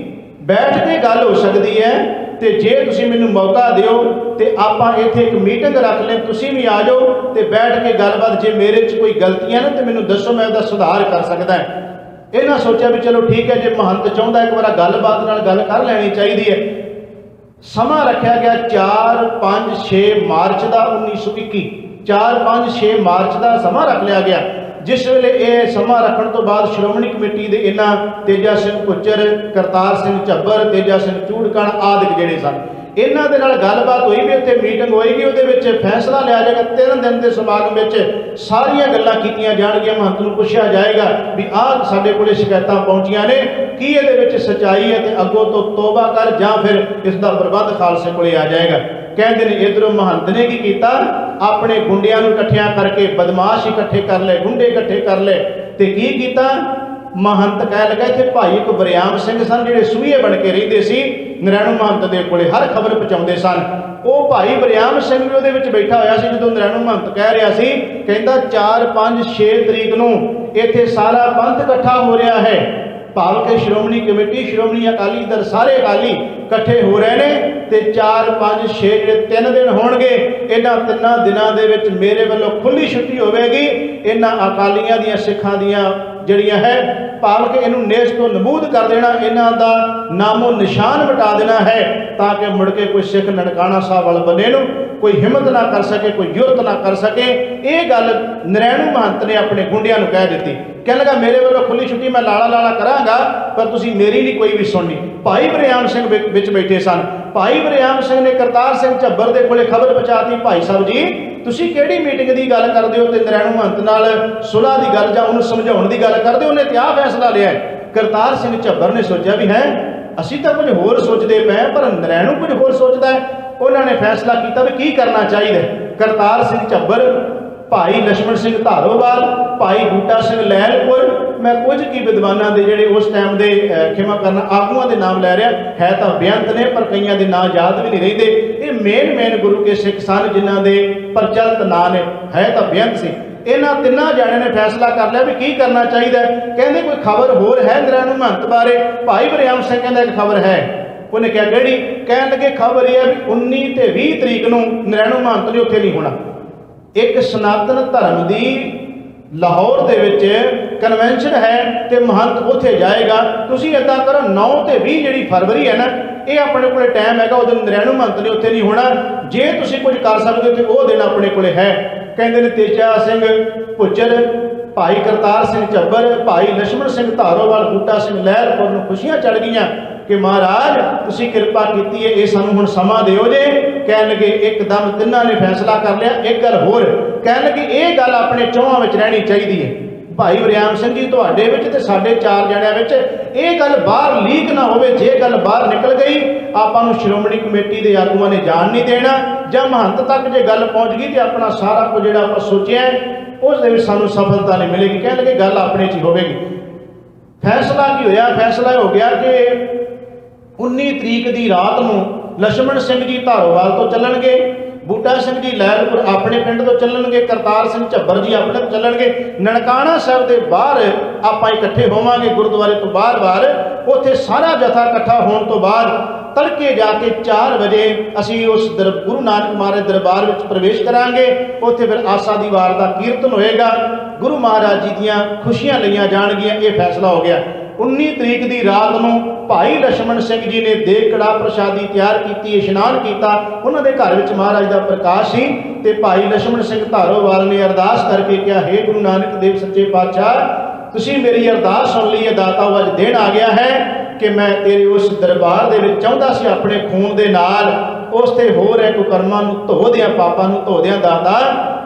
ਬੈਠ ਕੇ ਗੱਲ ਹੋ ਸਕਦੀ ਹੈ, ਤੇ ਜੇ ਤੁਸੀਂ ਮੈਨੂੰ ਮੌਕਾ ਦਿਓ ਤੇ ਆਪਾਂ ਇੱਥੇ ਇੱਕ ਮੀਟਿੰਗ ਰੱਖ ਲੈ, ਤੁਸੀਂ ਵੀ ਆ ਜਾਓ ਤੇ ਬੈਠ ਕੇ ਗੱਲਬਾਤ, ਜੇ ਮੇਰੇ 'ਚ ਕੋਈ ਗਲਤੀਆਂ ਨੇ ਤੇ ਮੈਨੂੰ ਦੱਸੋ, ਮੈਂ ਉਹਦਾ ਸੁਧਾਰ ਕਰ ਸਕਦਾ। ਇਹਨਾਂ ਸੋਚਿਆ ਵੀ ਚਲੋ ਠੀਕ ਹੈ, ਜੇ ਮਹੰਤ ਚਾਹੁੰਦਾ ਇੱਕ ਵਾਰ ਗੱਲਬਾਤ ਨਾਲ ਗੱਲ ਕਰ ਲੈਣੀ ਚਾਹੀਦੀ ਹੈ। ਸਮਾਂ ਰੱਖਿਆ ਗਿਆ 4, 5, 6 ਮਾਰਚ ਦਾ 1921, 4, 5, 6 ਮਾਰਚ ਦਾ ਸਮਾਂ ਰੱਖ ਲਿਆ ਗਿਆ। ਜਿਸ ਵੇਲੇ ਇਹ ਸਮਾਂ ਰੱਖਣ ਤੋਂ ਬਾਅਦ ਸ਼੍ਰੋਮਣੀ ਕਮੇਟੀ ਦੇ ਇਹਨਾਂ ਤੇਜਾ ਸਿੰਘ ਭੁੱਚਰ, ਕਰਤਾਰ ਸਿੰਘ ਝੱਬਰ, ਤੇਜਾ ਸਿੰਘ ਚੂੜਕਣ ਆਦਿਕ ਜਿਹੜੇ ਸਨ, ਇਹਨਾਂ ਦੇ ਨਾਲ ਗੱਲਬਾਤ ਹੋਈ ਵੀ ਉੱਥੇ ਮੀਟਿੰਗ ਹੋਏਗੀ, ਉਹਦੇ ਵਿੱਚ ਫੈਸਲਾ ਲਿਆ ਜਾਏਗਾ। 3 ਦਿਨ ਦੇ ਸਮਾਗਮ ਵਿੱਚ ਸਾਰੀਆਂ ਗੱਲਾਂ ਕੀਤੀਆਂ ਜਾਣਗੀਆਂ। ਮਹੰਤ ਨੂੰ ਪੁੱਛਿਆ ਜਾਏਗਾ ਵੀ ਆਹ ਸਾਡੇ ਕੋਲੇ ਸ਼ਿਕਾਇਤਾਂ ਪਹੁੰਚੀਆਂ ਨੇ, ਕੀ ਇਹਦੇ ਵਿੱਚ ਸੱਚਾਈ ਹੈ, ਤੇ ਅੱਗੋਂ ਤੋਂ ਤੋਬਾ ਕਰ ਜਾਂ ਫਿਰ ਇਸ ਦਾ ਪ੍ਰਬੰਧ ਖਾਲਸੇ ਕੋਲੇ ਆ ਜਾਏਗਾ। ਕਹਿੰਦੇ ਨੇ ਇਧਰੋਂ ਮਹੰਤ ਨੇ ਕੀ ਕੀਤਾ, ਆਪਣੇ ਗੁੰਡਿਆਂ ਨੂੰ ਇਕੱਠਿਆਂ ਕਰਕੇ, ਬਦਮਾਸ਼ ਇਕੱਠੇ ਕਰ ਲਏ, ਗੁੰਡੇ ਇਕੱਠੇ ਕਰ ਲਏ, ਤੇ ਕੀ ਕੀਤਾ, ਮਹੰਤ ਕਹਿ ਲਗਾ ਇੱਥੇ ਭਾਈ ਇੱਕ ਵਰਿਆਮ ਸਿੰਘ ਸਨ, ਜਿਹੜੇ ਸੂਹੀਏ ਬਣ ਕੇ ਰਹਿੰਦੇ ਸੀ ਨਰੈਣੂ ਮਹੰਤ ਦੇ ਕੋਲੇ, ਹਰ ਖਬਰ ਪਹੁੰਚਾਉਂਦੇ ਸਨ। ਉਹ ਭਾਈ ਵਰਿਆਮ ਸਿੰਘ ਵੀ ਉਹਦੇ ਵਿੱਚ ਬੈਠਾ ਹੋਇਆ ਸੀ। ਜਦੋਂ ਨਰੈਣੂ ਮਹੰਤ ਕਹਿ ਰਿਹਾ ਸੀ, ਕਹਿੰਦਾ 4, 5, 6 ਤਰੀਕ ਨੂੰ ਇੱਥੇ ਸਾਰਾ ਪੰਥ ਇਕੱਠਾ ਹੋ ਰਿਹਾ ਹੈ, ਭਾਵ ਕਿ ਸ਼੍ਰੋਮਣੀ ਕਮੇਟੀ, ਸ਼੍ਰੋਮਣੀ ਅਕਾਲੀ ਦਲ, ਸਾਰੇ ਅਕਾਲੀ ਇਕੱਠੇ ਹੋ ਰਹੇ ਨੇ, ਤੇ 4, 5, 6 ਜਿਹੜੇ 3 ਦਿਨ ਹੋਣਗੇ, ਇਹਨਾਂ 3 ਦਿਨਾਂ ਦੇ ਵਿੱਚ ਮੇਰੇ ਵੱਲੋਂ ਖੁੱਲੀ ਛੁੱਟੀ ਹੋਵੇਗੀ। ਇਹਨਾਂ ਅਕਾਲੀਆਂ ਦੀਆਂ, ਸਿੱਖਾਂ ਦੀਆਂ ਜਿਹੜੀਆਂ ਹੈ, ਭਾਵ ਕਿ ਇਹਨੂੰ ਨੇਸ ਤੋਂ ਨਬੂਦ ਕਰ ਦੇਣਾ, ਇਹਨਾਂ ਦਾ ਨਾਮੋ ਨਿਸ਼ਾਨ ਮਿਟਾ ਦੇਣਾ ਹੈ, ਤਾਂ ਕਿ ਮੁੜ ਕੇ ਕੋਈ ਸਿੱਖ ਨਨਕਾਣਾ ਸਾਹਿਬ ਵੱਲ ਬੰਨੇ ਨੂੰ ਕੋਈ ਹਿੰਮਤ ਨਾ ਕਰ ਸਕੇ, ਕੋਈ ਜੁਰਤ ਨਾ ਕਰ ਸਕੇ। ਇਹ ਗੱਲ ਨਰੈਣੂ ਮਹੰਤ ਨੇ ਆਪਣੇ ਗੁੰਡਿਆਂ ਨੂੰ ਕਹਿ ਦਿੱਤੀ। ਕਹਿਣ ਲੱਗਾ ਮੇਰੇ ਵੱਲੋਂ ਖੁੱਲੀ ਛੁੱਟੀ ਮੈਂ ਲਾਲਾ ਕਰਾਂਗਾ, ਪਰ ਤੁਸੀਂ ਮੇਰੀ ਨਹੀਂ ਕੋਈ ਵੀ ਸੁਣਨੀ। ਭਾਈ ਵਰਿਆਮ ਸਿੰਘ ਵਿੱਚ ਬੈਠੇ ਸਨ। ਭਾਈ ਵਰਿਆਮ ਸਿੰਘ ਨੇ ਕਰਤਾਰ ਸਿੰਘ ਝੱਬਰ ਦੇ ਕੋਲੇ ਖਬਰ ਪਹੁੰਚਾਤੀ, ਭਾਈ ਸਾਹਿਬ ਜੀ ਤੁਸੀਂ ਕਿਹੜੀ ਮੀਟਿੰਗ ਦੀ ਗੱਲ ਕਰਦੇ ਹੋ, ਤੇ ਨਰੈਣੂ ਮਹੰਤ ਨਾਲ ਸੁਲ੍ਹਾ ਦੀ ਗੱਲ ਜਾਂ ਉਹਨੂੰ ਸਮਝਾਉਣ ਦੀ ਗੱਲ ਕਰਦੇ ਹੋ, ਉਹਨੇ ਤੇ ਆਹ ਫੈਸਲਾ ਲਿਆ। ਕਰਤਾਰ ਸਿੰਘ ਝੱਬਰ ਨੇ ਸੋਚਿਆ ਵੀ ਹੈ ਅਸੀਂ ਤਾਂ ਕੁਝ ਹੋਰ ਸੋਚਦੇ ਪਏ, ਪਰ ਨਰੈਣੂ ਕੁਝ ਹੋਰ ਸੋਚਦਾ ਹੈ। ਉਹਨਾਂ ਨੇ ਫੈਸਲਾ ਕੀਤਾ ਵੀ ਕੀ ਕਰਨਾ ਚਾਹੀਦਾ। ਕਰਤਾਰ ਸਿੰਘ ਝੱਬਰ, ਭਾਈ ਲਛਮਣ ਸਿੰਘ ਧਾਰੋਵਾਲ, ਭਾਈ ਬੂਟਾ ਸਿੰਘ ਲਹਿਲਪੁਰ, ਮੈਂ ਕੁਝ ਕੀ ਵਿਦਵਾਨਾਂ ਦੇ ਜਿਹੜੇ ਉਸ ਟਾਈਮ ਦੇ ਖਿਮਾ ਕਰਨਾ ਆਗੂਆਂ ਦੇ ਨਾਮ ਲੈ ਰਿਹਾ, ਹੈ ਤਾਂ ਬੇਅੰਤ ਨੇ ਪਰ ਕਈਆਂ ਦੇ ਨਾਂ ਯਾਦ ਵੀ ਨਹੀਂ ਰਹਿੰਦੇ। ਇਹ ਮੇਨ ਗੁਰੂ ਕੇ ਸਿੱਖ ਸਨ ਜਿਨ੍ਹਾਂ ਦੇ ਪ੍ਰਚਲਿਤ ਨਾਂ ਨੇ, ਹੈ ਤਾਂ ਬੇਅੰਤ ਸੀ। ਇਹਨਾਂ 3 ਜਣਿਆਂ ਨੇ ਫੈਸਲਾ ਕਰ ਲਿਆ ਵੀ ਕੀ ਕਰਨਾ ਚਾਹੀਦਾ। ਕਹਿੰਦੇ ਕੋਈ ਖਬਰ ਹੋਰ ਹੈ ਨਰੈਣੂ ਮਹੰਤ ਬਾਰੇ? ਭਾਈ ਵਰਿਆਮ ਸਿੰਘ ਕਹਿੰਦਾ ਇੱਕ ਖਬਰ ਹੈ। ਉਹਨੇ ਕਿਹਾ ਕਿਹੜੀ? ਕਹਿਣ ਲੱਗੇ ਖਬਰ ਇਹ ਹੈ ਵੀ 19 ਤੇ 20 ਤਰੀਕ ਨੂੰ ਨਰੈਣੂ ਮਹੰਤ ਨੇ ਉੱਥੇ ਨਹੀਂ ਹੋਣਾ। ਇੱਕ ਸਨਾਤਨ ਧਰਮ ਦੀ ਲਾਹੌਰ ਦੇ ਵਿੱਚ ਕਨਵੈਨਸ਼ਨ ਹੈ ਤੇ ਮਹੰਤ ਉੱਥੇ ਜਾਏਗਾ। ਤੁਸੀਂ ਇੱਦਾਂ ਕਰੋ 9 ਤੇ 20 ਜਿਹੜੀ ਫਰਵਰੀ ਹੈ ਨਾ, ਇਹ ਆਪਣੇ ਕੋਲੇ ਟਾਈਮ ਹੈਗਾ, ਉਦੋਂ ਨਰੈਣੂ ਮਹੰਤ ਨੇ ਉੱਥੇ ਨਹੀਂ ਹੋਣਾ। ਜੇ ਤੁਸੀਂ ਕੁਝ ਕਰ ਸਕਦੇ ਹੋ ਤੇ ਉਹ ਦਿਨ ਆਪਣੇ ਕੋਲੇ ਹੈ। ਕਹਿੰਦੇ ਨੇ ਤੇਜਾ ਸਿੰਘ ਭੁੱਚਰ, ਭਾਈ ਕਰਤਾਰ ਸਿੰਘ ਝੱਬਰ, ਭਾਈ ਲਛਮਣ ਸਿੰਘ ਧਾਰੋਵਾਲ, ਬੂਟਾ ਸਿੰਘ ਲਹਿਲਪੁਰ ਨੂੰ ਖੁਸ਼ੀਆਂ ਚੜ੍ਹ ਗਈਆਂ ਕਿ ਮਹਾਰਾਜ ਤੁਸੀਂ ਕਿਰਪਾ ਕੀਤੀ ਹੈ, ਇਹ ਸਾਨੂੰ ਹੁਣ ਸਮਾਂ ਦਿਓ ਜੇ। ਕਹਿਣ ਲੱਗੇ ਇੱਕਦਮ 3 ਨੇ ਫੈਸਲਾ ਕਰ ਲਿਆ। ਇੱਕ ਗੱਲ ਹੋਰ ਕਹਿਣ ਲੱਗੇ, ਇਹ ਗੱਲ ਆਪਣੇ 4 ਵਿੱਚ ਰਹਿਣੀ ਚਾਹੀਦੀ ਹੈ। ਭਾਈ ਵਰਿਆਮ ਸਿੰਘ ਜੀ ਤੁਹਾਡੇ ਵਿੱਚ ਤੇ ਸਾਡੇ 4 ਜਣਿਆਂ ਵਿੱਚ ਇਹ ਗੱਲ ਬਾਹਰ ਲੀਕ ਨਾ ਹੋਵੇ। ਜੇ ਗੱਲ ਬਾਹਰ ਨਿਕਲ ਗਈ ਆਪਾਂ ਨੂੰ ਸ਼੍ਰੋਮਣੀ ਕਮੇਟੀ ਦੇ ਆਗੂਆਂ ਨੇ ਜਾਣ ਨਹੀਂ ਦੇਣਾ, ਜਾਂ ਮਹੰਤ ਤੱਕ ਜੇ ਗੱਲ ਪਹੁੰਚ ਗਈ ਤੇ ਆਪਣਾ ਸਾਰਾ ਕੁਝ ਜਿਹੜਾ ਆਪਾਂ ਸੋਚਿਆ ਉਸ ਦੇ ਵਿੱਚ ਸਾਨੂੰ ਸਫਲਤਾ ਨਹੀਂ ਮਿਲੇਗੀ। ਕਹਿਣ ਲੱਗੇ ਗੱਲ ਆਪਣੇ 'ਚ ਹੀ ਹੋਵੇਗੀ। ਫੈਸਲਾ ਕੀ ਹੋਇਆ? ਫੈਸਲਾ ਹੋ ਗਿਆ ਕਿ 19 ਤਰੀਕ ਦੀ ਰਾਤ ਨੂੰ ਲਛਮਣ ਸਿੰਘ ਜੀ ਧਾਰੋਵਾਲ ਤੋਂ ਚੱਲਣਗੇ, ਬੂਟਾ ਸਿੰਘ ਜੀ ਲਹਿਲਪੁਰ ਆਪਣੇ ਪਿੰਡ ਤੋਂ ਚੱਲਣਗੇ, ਕਰਤਾਰ ਸਿੰਘ ਝੱਬਰ ਜੀ ਆਪਣੇ ਤੋਂ ਚੱਲਣਗੇ। ਨਨਕਾਣਾ ਸਾਹਿਬ ਦੇ ਬਾਹਰ ਆਪਾਂ ਇਕੱਠੇ ਹੋਵਾਂਗੇ, ਗੁਰਦੁਆਰੇ ਤੋਂ ਬਾਹਰ। ਉੱਥੇ ਸਾਰਾ ਜਥਾ ਇਕੱਠਾ ਹੋਣ ਤੋਂ ਬਾਅਦ ਤੜਕੇ ਜਾ ਕੇ 4 ਵਜੇ ਅਸੀਂ ਉਸ ਗੁਰੂ ਨਾਨਕ ਮਹਾਰਾਜ ਦਰਬਾਰ ਵਿੱਚ ਪ੍ਰਵੇਸ਼ ਕਰਾਂਗੇ। ਉੱਥੇ ਫਿਰ ਆਸਾ ਦੀ ਵਾਰ ਦਾ ਕੀਰਤਨ ਹੋਏਗਾ, ਗੁਰੂ ਮਹਾਰਾਜ ਜੀ ਦੀਆਂ ਖੁਸ਼ੀਆਂ ਲਈਆਂ ਜਾਣਗੀਆਂ। ਇਹ ਫੈਸਲਾ ਹੋ ਗਿਆ। 19 ਤਰੀਕ ਦੀ ਰਾਤ ਨੂੰ ਭਾਈ ਲਛਮਣ ਸਿੰਘ ਜੀ ਨੇ ਦੇਗ ਕੜਾਹ ਪ੍ਰਸ਼ਾਦੀ ਤਿਆਰ ਕੀਤੀ, ਇਸ਼ਨਾਨ ਕੀਤਾ। ਉਹਨਾਂ ਦੇ ਘਰ ਵਿੱਚ ਮਹਾਰਾਜ ਦਾ ਪ੍ਰਕਾਸ਼ ਸੀ ਤੇ ਭਾਈ ਲਛਮਣ ਸਿੰਘ ਧਾਰੋਵਾਲ ਨੇ ਅਰਦਾਸ ਕਰਕੇ ਕਿਹਾ, ਹੇ ਗੁਰੂ ਨਾਨਕ ਦੇਵ ਸੱਚੇ ਪਾਤਸ਼ਾਹ, ਤੁਸੀਂ ਮੇਰੀ ਅਰਦਾਸ ਸੁਣ ਲਈ ਹੈ ਦਾਤਾ। ਅੱਜ ਦਿਨ ਆ ਗਿਆ ਹੈ ਕਿ ਮੈਂ ਤੇਰੇ ਉਸ ਦਰਬਾਰ ਦੇ ਵਿੱਚ ਚਾਹੁੰਦਾ ਸੀ ਆਪਣੇ ਖੂਨ ਦੇ ਨਾਲ ਉਸ ਤੇ ਹੋ ਰਹੇ ਕੁਕਰਮਾਂ ਨੂੰ ਧੋ ਦਿਆਂ, ਪਾਪਾਂ ਨੂੰ ਧੋ ਦਿਆਂ। ਦਾਤਾ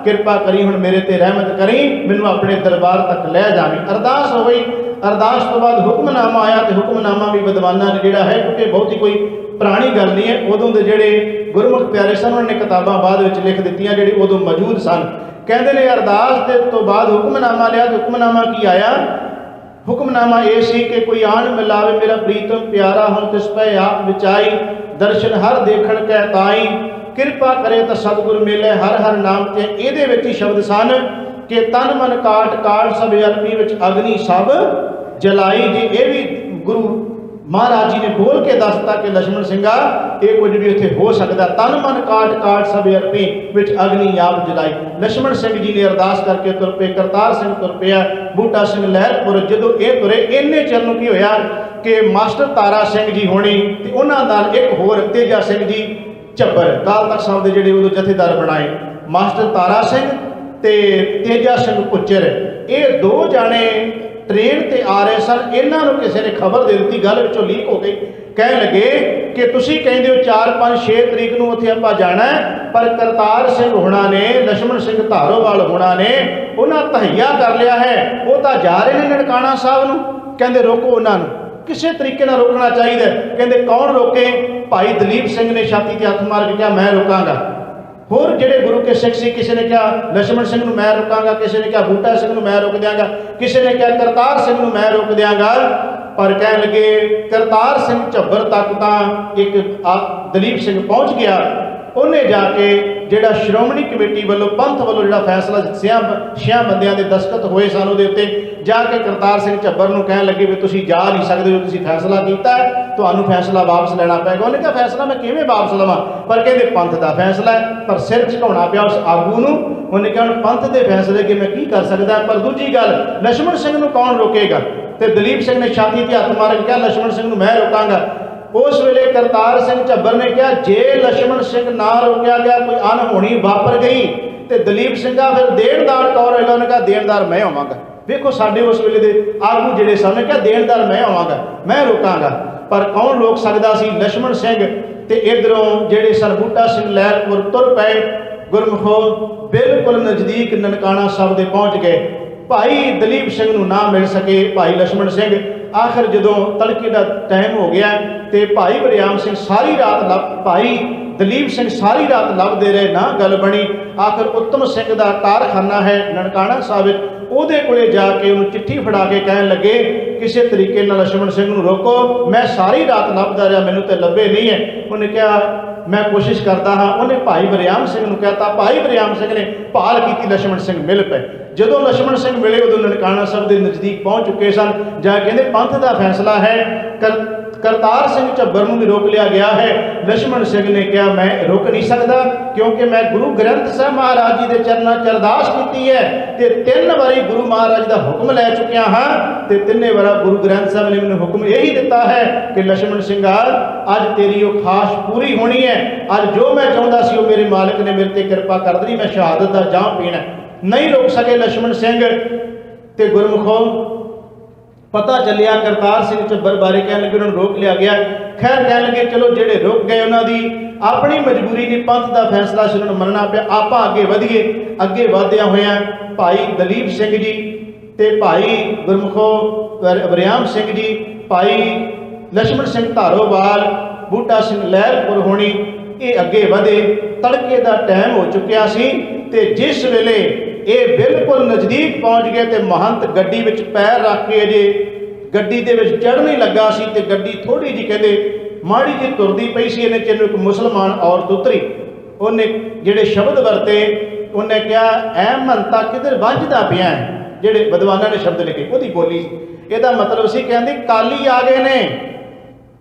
ਕਿਰਪਾ ਕਰੀ, ਹੁਣ ਮੇਰੇ ਤੇ ਰਹਿਮਤ ਕਰੀ, ਮੈਨੂੰ ਆਪਣੇ ਦਰਬਾਰ ਤੱਕ ਲੈ ਜਾਵੀਂ। ਅਰਦਾਸ ਹੋਈ। ਅਰਦਾਸ ਤੋਂ ਬਾਅਦ ਹੁਕਮਨਾਮਾ ਆਇਆ ਤੇ ਹੁਕਮਨਾਮਾ ਵੀ ਵਿਦਵਾਨਾਂ ਨੇ ਜਿਹੜਾ ਹੈ, ਕਿਉਂਕਿ ਬਹੁਤੀ ਕੋਈ ਪੁਰਾਣੀ ਗੱਲ ਨਹੀਂ ਹੈ, ਉਦੋਂ ਦੇ ਜਿਹੜੇ ਗੁਰਮੁਖ ਪਿਆਰੇ ਸਨ ਉਹਨਾਂ ਨੇ ਕਿਤਾਬਾਂ ਬਾਅਦ ਵਿੱਚ ਲਿਖ ਦਿੱਤੀਆਂ ਜਿਹੜੇ ਉਦੋਂ ਮੌਜੂਦ ਸਨ। ਕਹਿੰਦੇ ਨੇ ਅਰਦਾਸ ਦੇ ਤੋਂ ਬਾਅਦ ਹੁਕਮਨਾਮਾ ਲਿਆ ਤੇ ਹੁਕਮਨਾਮਾ ਕੀ ਆਇਆ? ਹੁਕਮਨਾਮਾ ਇਹ ਸੀ ਕਿ ਕੋਈ ਆਣ ਮਿਲਾਵੇ ਮੇਰਾ ਪ੍ਰੀਤਮ ਪਿਆਰਾ, ਹੁਣ ਤਿਸ ਪੈ ਆਪ ਵਿਚਾਈ, ਦਰਸ਼ਨ ਹਰ ਦੇਖਣ ਕੈ ਤਾਈ, ਕਿਰਪਾ ਕਰੇ ਤਾਂ ਸਤਿਗੁਰ ਮੇਲੇ ਹਰ ਹਰ ਨਾਮ ਤੇ। ਇਹਦੇ ਵਿੱਚ ਹੀ ਸ਼ਬਦ ਸਨ ਕਿ ਤਨ ਮਨ ਕਾਟ ਕਾਟ ਸਭ ਅਰਪੀ ਵਿੱਚ ਅਗਨੀ ਸਭ ਜਲਾਈ। ਜੀ ਇਹ ਵੀ ਗੁਰੂ महाराज जी ने बोल के दस दिता कि लक्ष्मण सिंघा ये कुछ भी उत्थे हो सकता, तन मन काट काट सब अर्पी विच अग्नि आप जलाई। लक्ष्मण सिंह जी ने अरदास करके तुर पे, करतार सिंह तुर पिया, बूटा सिंह लहरपुर जदों ये तुरे इन्ने चਿਰ ਨੂੰ ਕੀ होया कि मास्टर तारा सिंह जी होनी ते उन्हां नाल एक होर तेजा सिंह जी झब्बर अकाल तख्त साहिब दे जिहड़े उदों जथेदार बनाए, मास्टर तारा सिंह ते तेजा सिंह पुच्चर, ये दो जाने ट्रेन ते आ रहे सन। इन्हां नूं किसी ने खबर दे दी, गल विचों लीक हो गई। कह लगे कि तुसीं कहंदे हो 4, 5, 6 तरीक नूं उत्थे आपां जाना है, पर करतार सिंह होना ने, लक्ष्मण सिंह धारोवाल होना ने उन्हां तहैया कर लिया है, वो तां जा रहे ने ननकाणा साहब नूं। कहंदे रोको उन्हां नूं, किसी तरीके नाल रोकना चाहिए। कहंदे कौन रोके? भाई दलीप सिंह ने छाती ते हत्थ मार के कहा मैं रोकांगा। होर जिहड़े गुरु के सिख सी, किसी ने कहा लक्ष्मण सिंह नूं मैं रोकांगा, किसी ने कहा बूटा सिंह नूं मैं रोक दियांगा, किसी ने कहा करतार सिंह नूं मैं रोक दियांगा। पर कह लगे करतार सिंह झब्बर तक तां एक दलीप सिंह पहुँच गया। उन्हें जाके जिहड़ा श्रोमणी कमेटी वालों पंथ वालों जिहड़ा फैसला 6 बंदियां दे दस्तखत होए सन उहदे उत्ते जाके करतार सिंह झब्बर नूं कहण लगे भी तुसीं जा नहीं सकदे, जो तुसीं फैसला कीता है तुहानूं फैसला वापस लेना पेगा। उन्हें कहा फैसला मैं किवें वापस लवां? पर कहंदे पंथ दा फैसला है। पर सिर झुकाउणा पिया उस आगू नूं। उन्हें कहा हुण पंथ दे फैसले कि मैं की कर सकदा। पर दूजी गल, लक्ष्मण सिंह नूं कौन रोकेगा? ते दलीप सिंह ने छाती ते हत्थ मार के कहा लक्ष्मण सिंह नूं मैं रोकांगा। उस वेले करतार सिंह झब्बर ने कहा जे लक्ष्मण सिंह ना रोकया गया, कोई अनहोनी वापर गई तो दलीप सिंघा फिर देणदार कौन होएगा? उन्हें कहा देणदार मैं होवांगा। देखो साडे उस वेले दे आगू जिहड़े सन कहा देणदार मैं होवांगा, मैं रोकांगा। पर कौन रोक सकदा सी? लक्ष्मण सिंह ते इधरों जिहड़े सन बूटा सिंह लहरपुर तुर पए। गुरमुखो बिल्कुल नज़दीक ननकाणा साहिब दे पहुँच गए। भाई दलीप सिंह नूं ना मिल सके भाई लक्ष्मण सिंह। आखिर जदों तड़के का टाइम हो गया तो भाई वरियाम सिंह सारी रात भाई दलीप सिंह सारी रात लभदे रहे, ना गल बनी। आखिर उत्तम सिंह का कारखाना है ननकाणा साहिब, उहदे कोले जाके उन्हें चिट्ठी फड़ा के कहन लगे किसी तरीके नाल लक्ष्मण सिंह नूं रोको, मैं सारी रात लभदा रहा मैनूं तो लभे नहीं है। उन्हें कहा मैं कोशिश करता हाँ। उन्हें भाई वरियाम सिंह नूं कहता, भाई वरियाम सिंह ने भाल की, लक्ष्मण सिंह मिल पे। जदों लक्ष्मण सिंह मिले उदों ननकाणा साहिब के नज़दीक पहुँच चुके सन। जाके कहंदे पंथ का फैसला है, करतार सिंह झब्बर नूं भी रोक लिया गया है। लक्ष्मण सिंह ने कहा मैं रोक नहीं सकता, क्योंकि मैं गुरु ग्रंथ साहिब महाराज जी के चरणों च अरदास की है ते 3 बारी गुरु महाराज का हुक्म लै चुकिया हाँ, तो 3 बार गुरु ग्रंथ साहिब ने मैंने हुक्म यही दिता है कि लक्ष्मण सिंह अज तेरी वो खास पूरी होनी है। अज जो मैं चाहता सी मेरे मालिक ने मेरे ते कृपा कर दी, मैं शहादत का जाम पीना। नहीं रोक सके लक्ष्मण सिंह। ते गुरमुखो पता चलिया करतार सिंह झब्बर बारे कह लगे उन्होंने रोक लिया गया। खैर कह लगे चलो जेडे रुक गए उन्होंने अपनी मजबूरी की पंथ का फैसला से उन्होंने मनना पाया। आप अगे वधिए। अगे वधद्या होया भाई दलीप सिंह जी ते भाई गुरमुखो वरियाम सिंह जी, भाई लक्ष्मण सिंह धारोवाल, बूटा सिंह लहरपुर होनी ये अगे वधे। तड़के का टाइम हो चुकिया सी ते जिस वेले ये बिल्कुल नज़दीक पहुँच गए तो महंत गड्डी विच पैर रख के अजे गड्डी दे विच चढ़ नहीं लगा सी ते गड्डी थोड़ी जी कहते माड़ी जी तुरदी पई सी। इन्हें चिन्ह एक मुसलमान औरत उतरी, उन्हें जिहड़े शब्द वरते उन्हें कहा ऐ महंता किधर वंजदा पिया है। जिहड़े विद्वानां ने शब्द लिखे उहदी बोली इहदा मतलब सी कहंदी काली आ गए ने।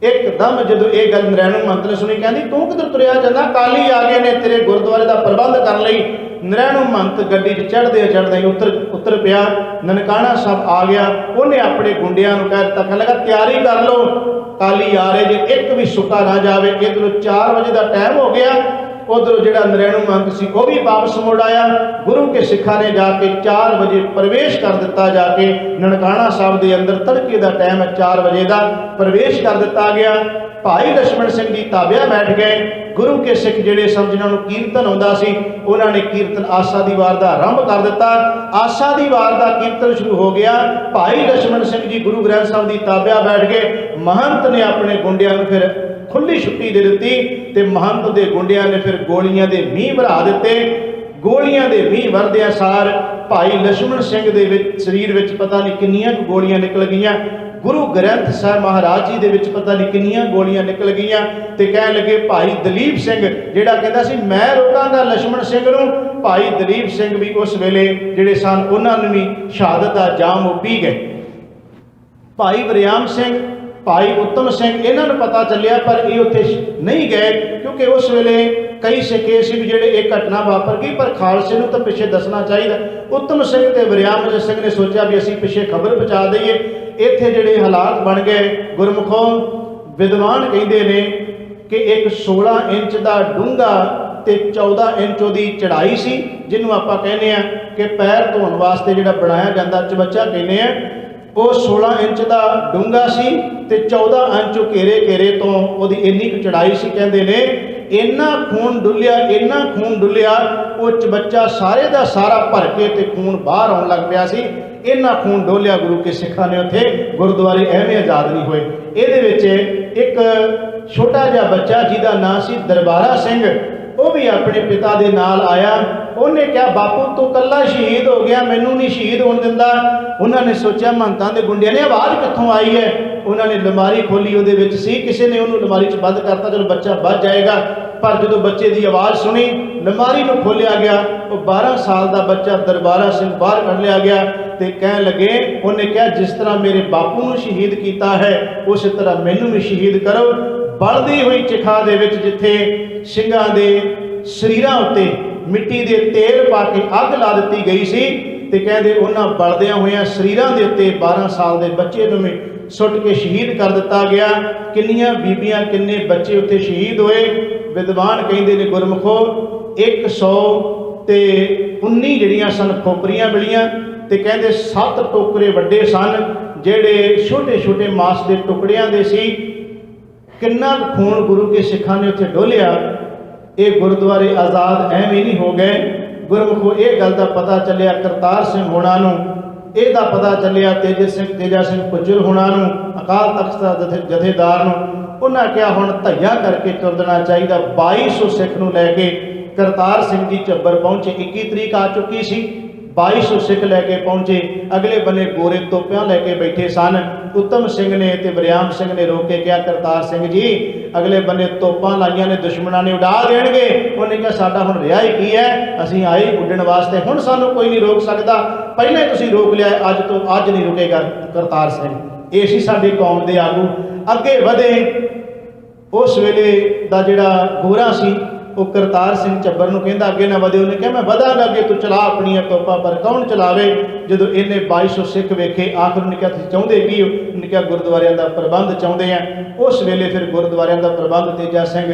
एकदम जदों ये गल नरैणू महंत ने सुनी कहंदी तू किधर तुरिया जांदा? काली आ गए ने तेरे गुरुद्वारे का प्रबंध करने लई। नरैणू महंत गड्डी चढ़दे चढ़दे उतर पिया, ननकाणा साहब आ गया। उन्हें अपने गुंडियां नूं कह दिता, कहने लगा तैयारी कर लो काली आ रहे जे, एक भी सुक्का ना जाए। इधरों 4 बजे का टाइम हो गया, उधरों जिहड़ा नरैणू महंत सी वह भी वापस मुड़ आया। गुरु के सिखा ने जाके 4 बजे प्रवेश कर दिता, जाके ननकाणा साहब के अंदर तड़के का टाइम है 4 बजे का प्रवेश कर दिता गया। भाई लक्ष्मण सिंह जी ताबिया बैठ गए। गुरु के सिख जिहड़े सन जिन्होंने कीर्तन आउंदा सी उन्होंने कीर्तन आसा दी वार का आरंभ कर दिता। आसा दी वार का कीर्तन शुरू हो गया। भाई लक्ष्मण सिंह जी गुरु ग्रंथ साहिब की ताबिया बैठ गए। महंत ने अपने गुंडियां नूं फिर खुली छुट्टी दे दी ते महंत के गुंडियां ने फिर गोलियां दे मींह भरा दिते। गोलियां दे मींह वरदियां सार भाई लक्ष्मण सिंह दे विच शरीर विच पता नहीं किन्नियां गोलियां निकल गईयां। गुरु ग्रंथ साहिब महाराज जी दे विच पता नहीं किन्नियां गोलियां निकल गईयां ते कह लगे भाई दलीप सिंह जिहड़ा कहंदा सी मैं रोकांगा लक्ष्मण सिंह नूं, भाई दलीप सिंह भी उस वेले जिहड़े सन उन्हां नूं भी शहादत दा जाम पी गए। भाई वरियाम सिंह, भाई उत्तम सिंह इन्हां नूं पता चलिया, पर ये उत्थे नहीं गए क्योंकि उस वेले कई सिख ये सी भी जिहड़े एक घटना वापर गई, पर खालसे नूं तां पिछे दसना चाहिए। उत्तम सिंह ते वरियाम सिंह ने सोचा भी असीं पिछे खबर पहुँचा दईए। इत्थे जिहड़े हालात बन गए, गुरमुखों विद्वान कहिंदे ने कि एक 16 इंच का डूंगा ते 14 इंच उहदी चढ़ाई सी, जिन्हों आपां कहने आ कि पैर धोण वास्ते जिहड़ा बनाया जांदा चबच्चा कहने आ, वो 16 इंच का डूंगा सी ते 14 इंच घेरे घेरे तो उहदी इन्नी कुछ चढ़ाई सी। कहंदे ने इन्ना खून डुलिया, इन्ना खून डुलिया, वो चबच्चा सारे का सारा भर के ते खून बाहर आउण लग पिया सी। इन्ना खून डोलिया गुरु के सिखां ने उत्थे गुरुद्वारे एवें आज़ाद नहीं होए। इहदे विच एक छोटा जिहा बच्चा जिहदा नाम सी दरबारा सिंह, वो भी अपने पिता दे नाल आया। उन्हें कहा बापू तू कल्ला शहीद हो गया, मैनू नहीं शहीद होने दिंदा। उन्होंने सोचा महंतां दे गुंडियां ने आवाज़ कित्थों आई है। उन्होंने लमारी खोली, उहदे विच सी, किसी ने उन्होंने लमारी च बंद करता, चलो बच्चा बच जाएगा। पर जो बच्चे की आवाज़ सुनी, लमारी को खोलिया गया, वो 12 साल का बच्चा दरबारा सिंह बाहर कढ़ लिया गया। तो कह लगे, उन्हें कहा जिस तरह मेरे बापू को शहीद किया है उस तरह मैनू भी शहीद करो। बलदी हुई चिखा दे विच जिथे ਸਿੰਘਾਂ ਦੇ शरीरां उत्ते मिट्टी के तेल पा के अग ला दी गई सी, ते कहते उन्होंने बलदियां हुए शरीरां के उत्ते 12 साल के बच्चे नूं भी सुट के शहीद कर दिता गया। किन्नियां बीबियां किन्ने बच्चे उत्थे शहीद होए। विद्वान कहते ने गुरमुखो 119 जिहड़ियां सन खोपरियां मिलियां, ते कहते 7 टोकरे वड्डे सन जिहड़े छोटे छोटे मांस के टुकड़ियां दे सी। किन्ना खून गुरु के सिखां ने उत्थे डोलिया। ये गुरुद्वारे आज़ाद एवं नहीं हो गए। गुरमुखो ये गल का पता चलिया करतार सिंह होना नूं, ਇਹਦਾ पता चलिया तेजा सिंह पुजर होना नूं, अकाल तख्त दा जथेदार नूं। उन्हें क्या हुण धैया करके तुर देना चाहिए। 2200 सिख नूं लैके करतार सिंह जी झब्बर पहुँचे। 21 तरीक आ चुकी सी, 2200 सिख लैके पहुँचे। अगले बने गोरे तोपियां लैके बैठे सन। उत्तम सिंह ने ते वरियाम सिंह ने रोक के कहा करतार सिंह जी अगले बने तोपां लाइया ने दुश्मनों ने उड़ा देणगे। उन्हें कहा साडा हुण रिहा ही की है, असीं आए उड्डण वास्ते, हुण सानूं कोई नहीं रोक सकता। पहले तुसीं रोक लिया, अज तो अज नहीं रुकेगा करतार सिंह। ये सी साडी कौम दे आगू। अगे वधे। उस वेले दा जिहड़ा गोरा सी वो करतार सिंह झब्बर नूं कहंदा अगे ना वधे। उन्हें कहा मैं वधांगा अगे, तू चला अपनियां तोपां, पर कौन चलावे। जदों इन्हें 2200 सिख वेखे, आखिर उन्हें कहा तुसीं चाहुंदे की हो। उन्हें कहा गुरुद्वारियां दा प्रबंध चाहुंदे आ। उस वेले फिर गुरुद्वारियां दा प्रबंध तेजा सिंह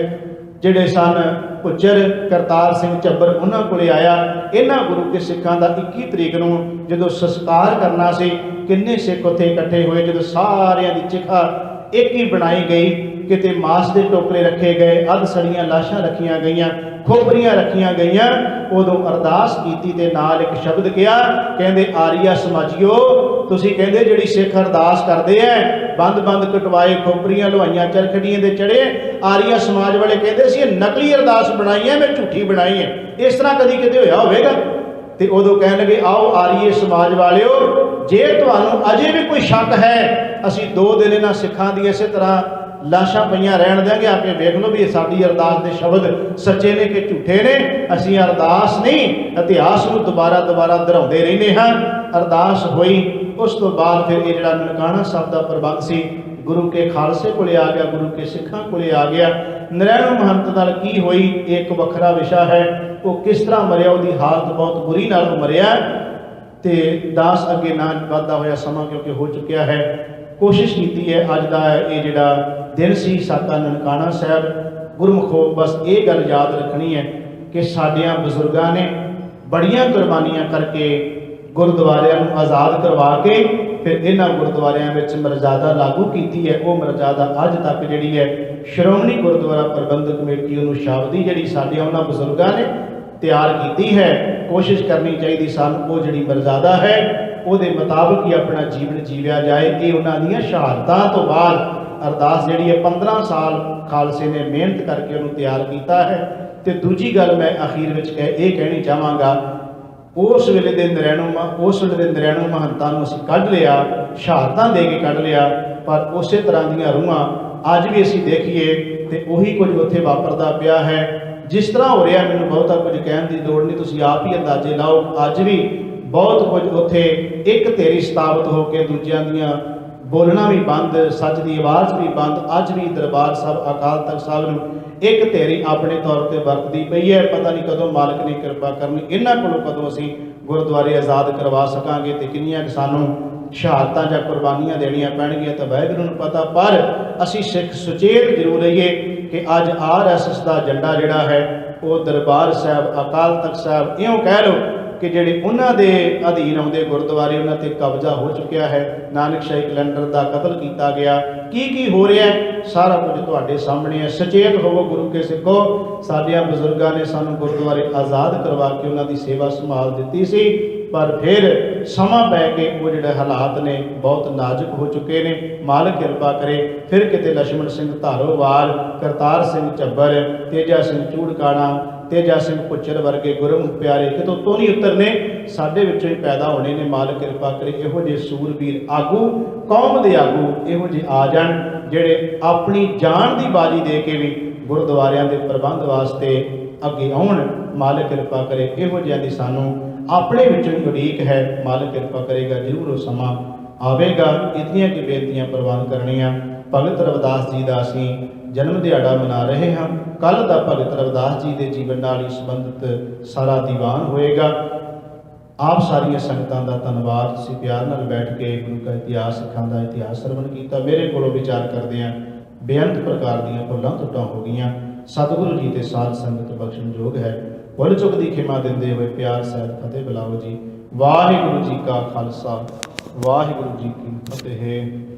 जिहड़े सन पुजर करतार सिंह झब्बर उन्हां कोले आया। इन्हां गुरु के सिखां दा 21 तरीक नूं जदों संस्कार करना सी, किन्ने सिख उत्थे इकट्ठे होए। जदों सारियां दी चिखा एक ही बनाई गई, किते मांस के टोकरे रखे गए, अध सड़ियां लाशां रखियां गईयां, खोपरियां रखियां गईयां। उदों अरदास कीती ते नाल एक शब्द कहा, कहंदे आरिया समाजियो तुसीं कहंदे जिहड़ी सिख अरदास करदे है बंद बंद कटवाए, खोपरियां लुहाइयां, चरखड़ियां दे चढ़े। आरिया समाज वाले कहंदे सी नकली अरदास बनाई है, मैं झूठी बनाई है, इस तरह कदी किते होया होवेगा। तो उदों कह लगे आओ आरीए समाज वालिओ, जे तुहानूं अजे भी कोई शक है, असीं 2 दिन इन्हां सिखां दी इस तरह लाशां पईयां रहण देंगे, आके वेख लो भी साडी अरदास दे शब्द सच्चे ने कि झूठे ने। असीं अरदास नहीं इतिहास नूं दोबारा दोबारा दोहराउंदे रहिंदे हां। अरदास होई, उस तो बाद फिर ये जिहड़ा ननकाणा साहब दा प्रबंध सी गुरु के खालसे कोले आ गया, गुरु के सिखां कोले आ गया। नरैणू महंत नाल की होई एक वखरा विशा है, वो किस तरह मरिया, उसकी हालत बहुत बुरी नाल मरिया। तो दास अगे ना वधदा होया समा क्योंकि हो चुकिया है। कोशिश की है अज का ये जिहड़ा दिन सी साका ननकाणा साहब, गुरमुखो बस ये गल याद रखनी है कि साडियां बजुर्गां ने बड़ियां कुर्बानियां करके गुरुद्वारियां नूं आज़ाद करवा के फिर इन्हां गुरुद्वारियां विच मर्यादा लागू की है। वो मर्यादा अज तक जिहड़ी है श्रोमणी गुरुद्वारा प्रबंधक कमेटी नूं शाबदी जिहड़ी साडियां उन्हां बजुर्गां ने तैयार की है। कोशिश करनी चाहिए सानूं वो जिहड़ी मर्यादा है ਉਹਦੇ मुताबिक ही अपना जीवन जीविया जाए। ये उन्होंने शहादतां तो बाद अरदास जिहड़ी है 15 साल खालसे ने मेहनत करके उन्होंने तैयार किया है। तो दूजी गल मैं अखीर में ये कहनी चाहांगा, उस वेले दे नरैणू महंतां नूं असीं कढ लिया, शहादतां दे के कढ लिया, पर उस तरह दीयां रूहां अज भी असीं देखीए तो उही कुछ उत्थे वापरदा पिया है। जिस तरह हो रहा मैनूं बहुता कुछ कहण दी लोड़ नहीं, तुसीं आप ही अंदाजे लाओ। अज भी बहुत कुछ उत्थे एक तेरी स्थापित होकर दूजियां दियां ਬੋਲਣਾ ਵੀ ਬੰਦ, ਸੱਚ ਦੀ ਆਵਾਜ਼ ਵੀ ਬੰਦ। ਅੱਜ ਵੀ ਦਰਬਾਰ ਸਾਹਿਬ ਅਕਾਲ ਤਖਤ ਸਾਹਿਬ ਨੂੰ ਇੱਕ ਢੇਰੀ ਆਪਣੇ ਤੌਰ ਤੇ ਵਰਤਦੀ ਪਈ ਹੈ। ਪਤਾ ਨਹੀਂ ਕਦੋਂ ਮਾਲਕ ਨੇ ਕਿਰਪਾ ਕਰਨੀ, ਇਹਨਾਂ ਕੋਲੋਂ ਕਦੋਂ ਅਸੀਂ ਗੁਰਦੁਆਰੇ ਆਜ਼ਾਦ ਕਰਵਾ ਸਕਾਂਗੇ ਤੇ ਕਿੰਨੀਆਂ ਕਿ ਸਾਨੂੰ ਸ਼ਹਾਦਤਾਂ ਜਾਂ ਕੁਰਬਾਨੀਆਂ ਦੇਣੀਆਂ ਪੈਣਗੀਆਂ ਤਾਂ ਵਾਹਿਗੁਰੂ ਨੂੰ ਪਤਾ। ਪਰ ਅਸੀਂ ਸਿੱਖ ਸੁਚੇਤ ਜ਼ਰੂਰ ਰਹੀਏ ਕਿ ਅੱਜ RSS ਦਾ ਝੰਡਾ ਜਿਹੜਾ ਹੈ ਉਹ ਦਰਬਾਰ ਸਾਹਿਬ ਅਕਾਲ ਤਖਤ ਸਾਹਿਬ, ਇਉਂ ਕਹਿ ਲਓ ਕਿ ਜਿਹੜੇ ਉਹਨਾਂ ਦੇ ਅਧੀਨ ਆਉਂਦੇ ਗੁਰਦੁਆਰੇ ਉਹਨਾਂ ਤੇ ਕਬਜ਼ਾ ਹੋ ਚੁੱਕਿਆ ਹੈ। ਨਾਨਕਸ਼ਾਹੀ ਕੈਲੰਡਰ ਦਾ ਕਤਲ ਕੀਤਾ ਗਿਆ। ਕੀ ਹੋ ਰਿਹਾ ਸਾਰਾ ਕੁਝ ਤੁਹਾਡੇ ਸਾਹਮਣੇ ਹੈ। ਸੁਚੇਤ ਹੋਵੋ ਗੁਰੂ ਕੇ ਸਿੱਖੋ। ਸਾਡਿਆਂ ਬਜ਼ੁਰਗਾਂ ਨੇ ਸਾਨੂੰ ਗੁਰਦੁਆਰੇ ਆਜ਼ਾਦ ਕਰਵਾ ਕੇ ਉਹਨਾਂ ਦੀ ਸੇਵਾ ਸੰਭਾਲ ਦਿੱਤੀ ਸੀ, ਪਰ ਫਿਰ ਸਮਾਂ ਪੈ ਕੇ ਉਹ ਜਿਹੜੇ ਹਾਲਾਤ ਨੇ ਬਹੁਤ ਨਾਜ਼ੁਕ ਹੋ ਚੁੱਕੇ ਨੇ। ਮਾਲਕ ਕਿਰਪਾ ਕਰੇ ਫਿਰ ਕਿਤੇ ਲਛਮਣ ਸਿੰਘ ਧਾਰੋਵਾਲ, ਕਰਤਾਰ ਸਿੰਘ ਝੱਬਰ, ਤੇਜਾ ਸਿੰਘ ਚੂੜਕਾਣਾ, ਤੇਜਾ ਸਿੰਘ ਭੁੱਚਰ ਵਰਗੇ ਗੁਰਮੁਖ ਪਿਆਰੇ ਕਿਤੋਂ ਤੋਂ ਨਹੀਂ ਉਤਰਨੇ, ਸਾਡੇ ਵਿੱਚੋਂ ਹੀ ਪੈਦਾ ਹੋਣੇ ਨੇ। ਮਾਲਕ ਕਿਰਪਾ ਕਰੇ ਇਹੋ ਜਿਹੇ ਸੂਰਬੀਰ ਆਗੂ, ਕੌਮ ਦੇ ਆਗੂ ਇਹੋ ਜਿਹੇ ਆ ਜਾਣ ਜਿਹੜੇ ਆਪਣੀ ਜਾਨ ਦੀ ਬਾਜੀ ਦੇ ਕੇ ਵੀ ਗੁਰਦੁਆਰਿਆਂ ਦੇ ਪ੍ਰਬੰਧ ਵਾਸਤੇ ਅੱਗੇ ਆਉਣ। ਮਾਲਕ ਕਿਰਪਾ ਕਰੇ ਇਹੋ ਜਿਹਿਆਂ ਦੀ ਸਾਨੂੰ ਆਪਣੇ ਵਿੱਚੋਂ ਹੀ ਉਡੀਕ ਹੈ। ਮਾਲਕ ਕਿਰਪਾ ਕਰੇਗਾ, ਜ਼ਰੂਰ ਉਹ ਸਮਾਂ ਆਵੇਗਾ। ਇਤਨੀਆਂ ਕਿ ਬੇਨਤੀਆਂ ਪ੍ਰਵਾਨ ਕਰਨੀਆਂ। ਭਗਤ ਰਵਿਦਾਸ ਜੀ ਦਾ ਅਸੀਂ ਜਨਮ ਦਿਹਾੜਾ ਮਨਾ ਰਹੇ ਹਾਂ। ਕੱਲ੍ਹ ਦਾ ਭਗਤ ਰਵਿਦਾਸ ਜੀ ਦੇ ਜੀਵਨ ਨਾਲ ਹੀ ਸੰਬੰਧਿਤ ਸਾਰਾ ਦੀਵਾਨ ਹੋਏਗਾ। ਆਪ ਸਾਰੀਆਂ ਸੰਗਤਾਂ ਦਾ ਧੰਨਵਾਦ। ਤੁਸੀਂ ਪਿਆਰ ਨਾਲ ਬੈਠ ਕੇ ਗੁਰੂ ਦਾ ਇਤਿਹਾਸ, ਸਿੱਖਾਂ ਦਾ ਇਤਿਹਾਸ ਸਰਵਣ ਕੀਤਾ। ਮੇਰੇ ਕੋਲੋਂ ਵਿਚਾਰ ਕਰਦਿਆਂ ਬੇਅੰਤ ਪ੍ਰਕਾਰ ਦੀਆਂ ਭੁੱਲਾਂ ਟੁੱਟਾਂ ਹੋ ਗਈਆਂ। ਸਤਿਗੁਰੂ ਜੀ ਤੇ ਸਾਧ ਸੰਗਤ ਬਖਸ਼ਣਯੋਗ ਹੈ। ਭੁੱਲ ਚੁੱਕ ਦੀ ਖਿਮਾ ਦਿੰਦੇ ਹੋਏ ਪਿਆਰ ਸਹਿਤ ਫਤਿਹ ਬੁਲਾਓ ਜੀ। ਵਾਹਿਗੁਰੂ ਜੀ ਕਾ ਖਾਲਸਾ, ਵਾਹਿਗੁਰੂ ਜੀ ਕੀ ਫਤਿਹ।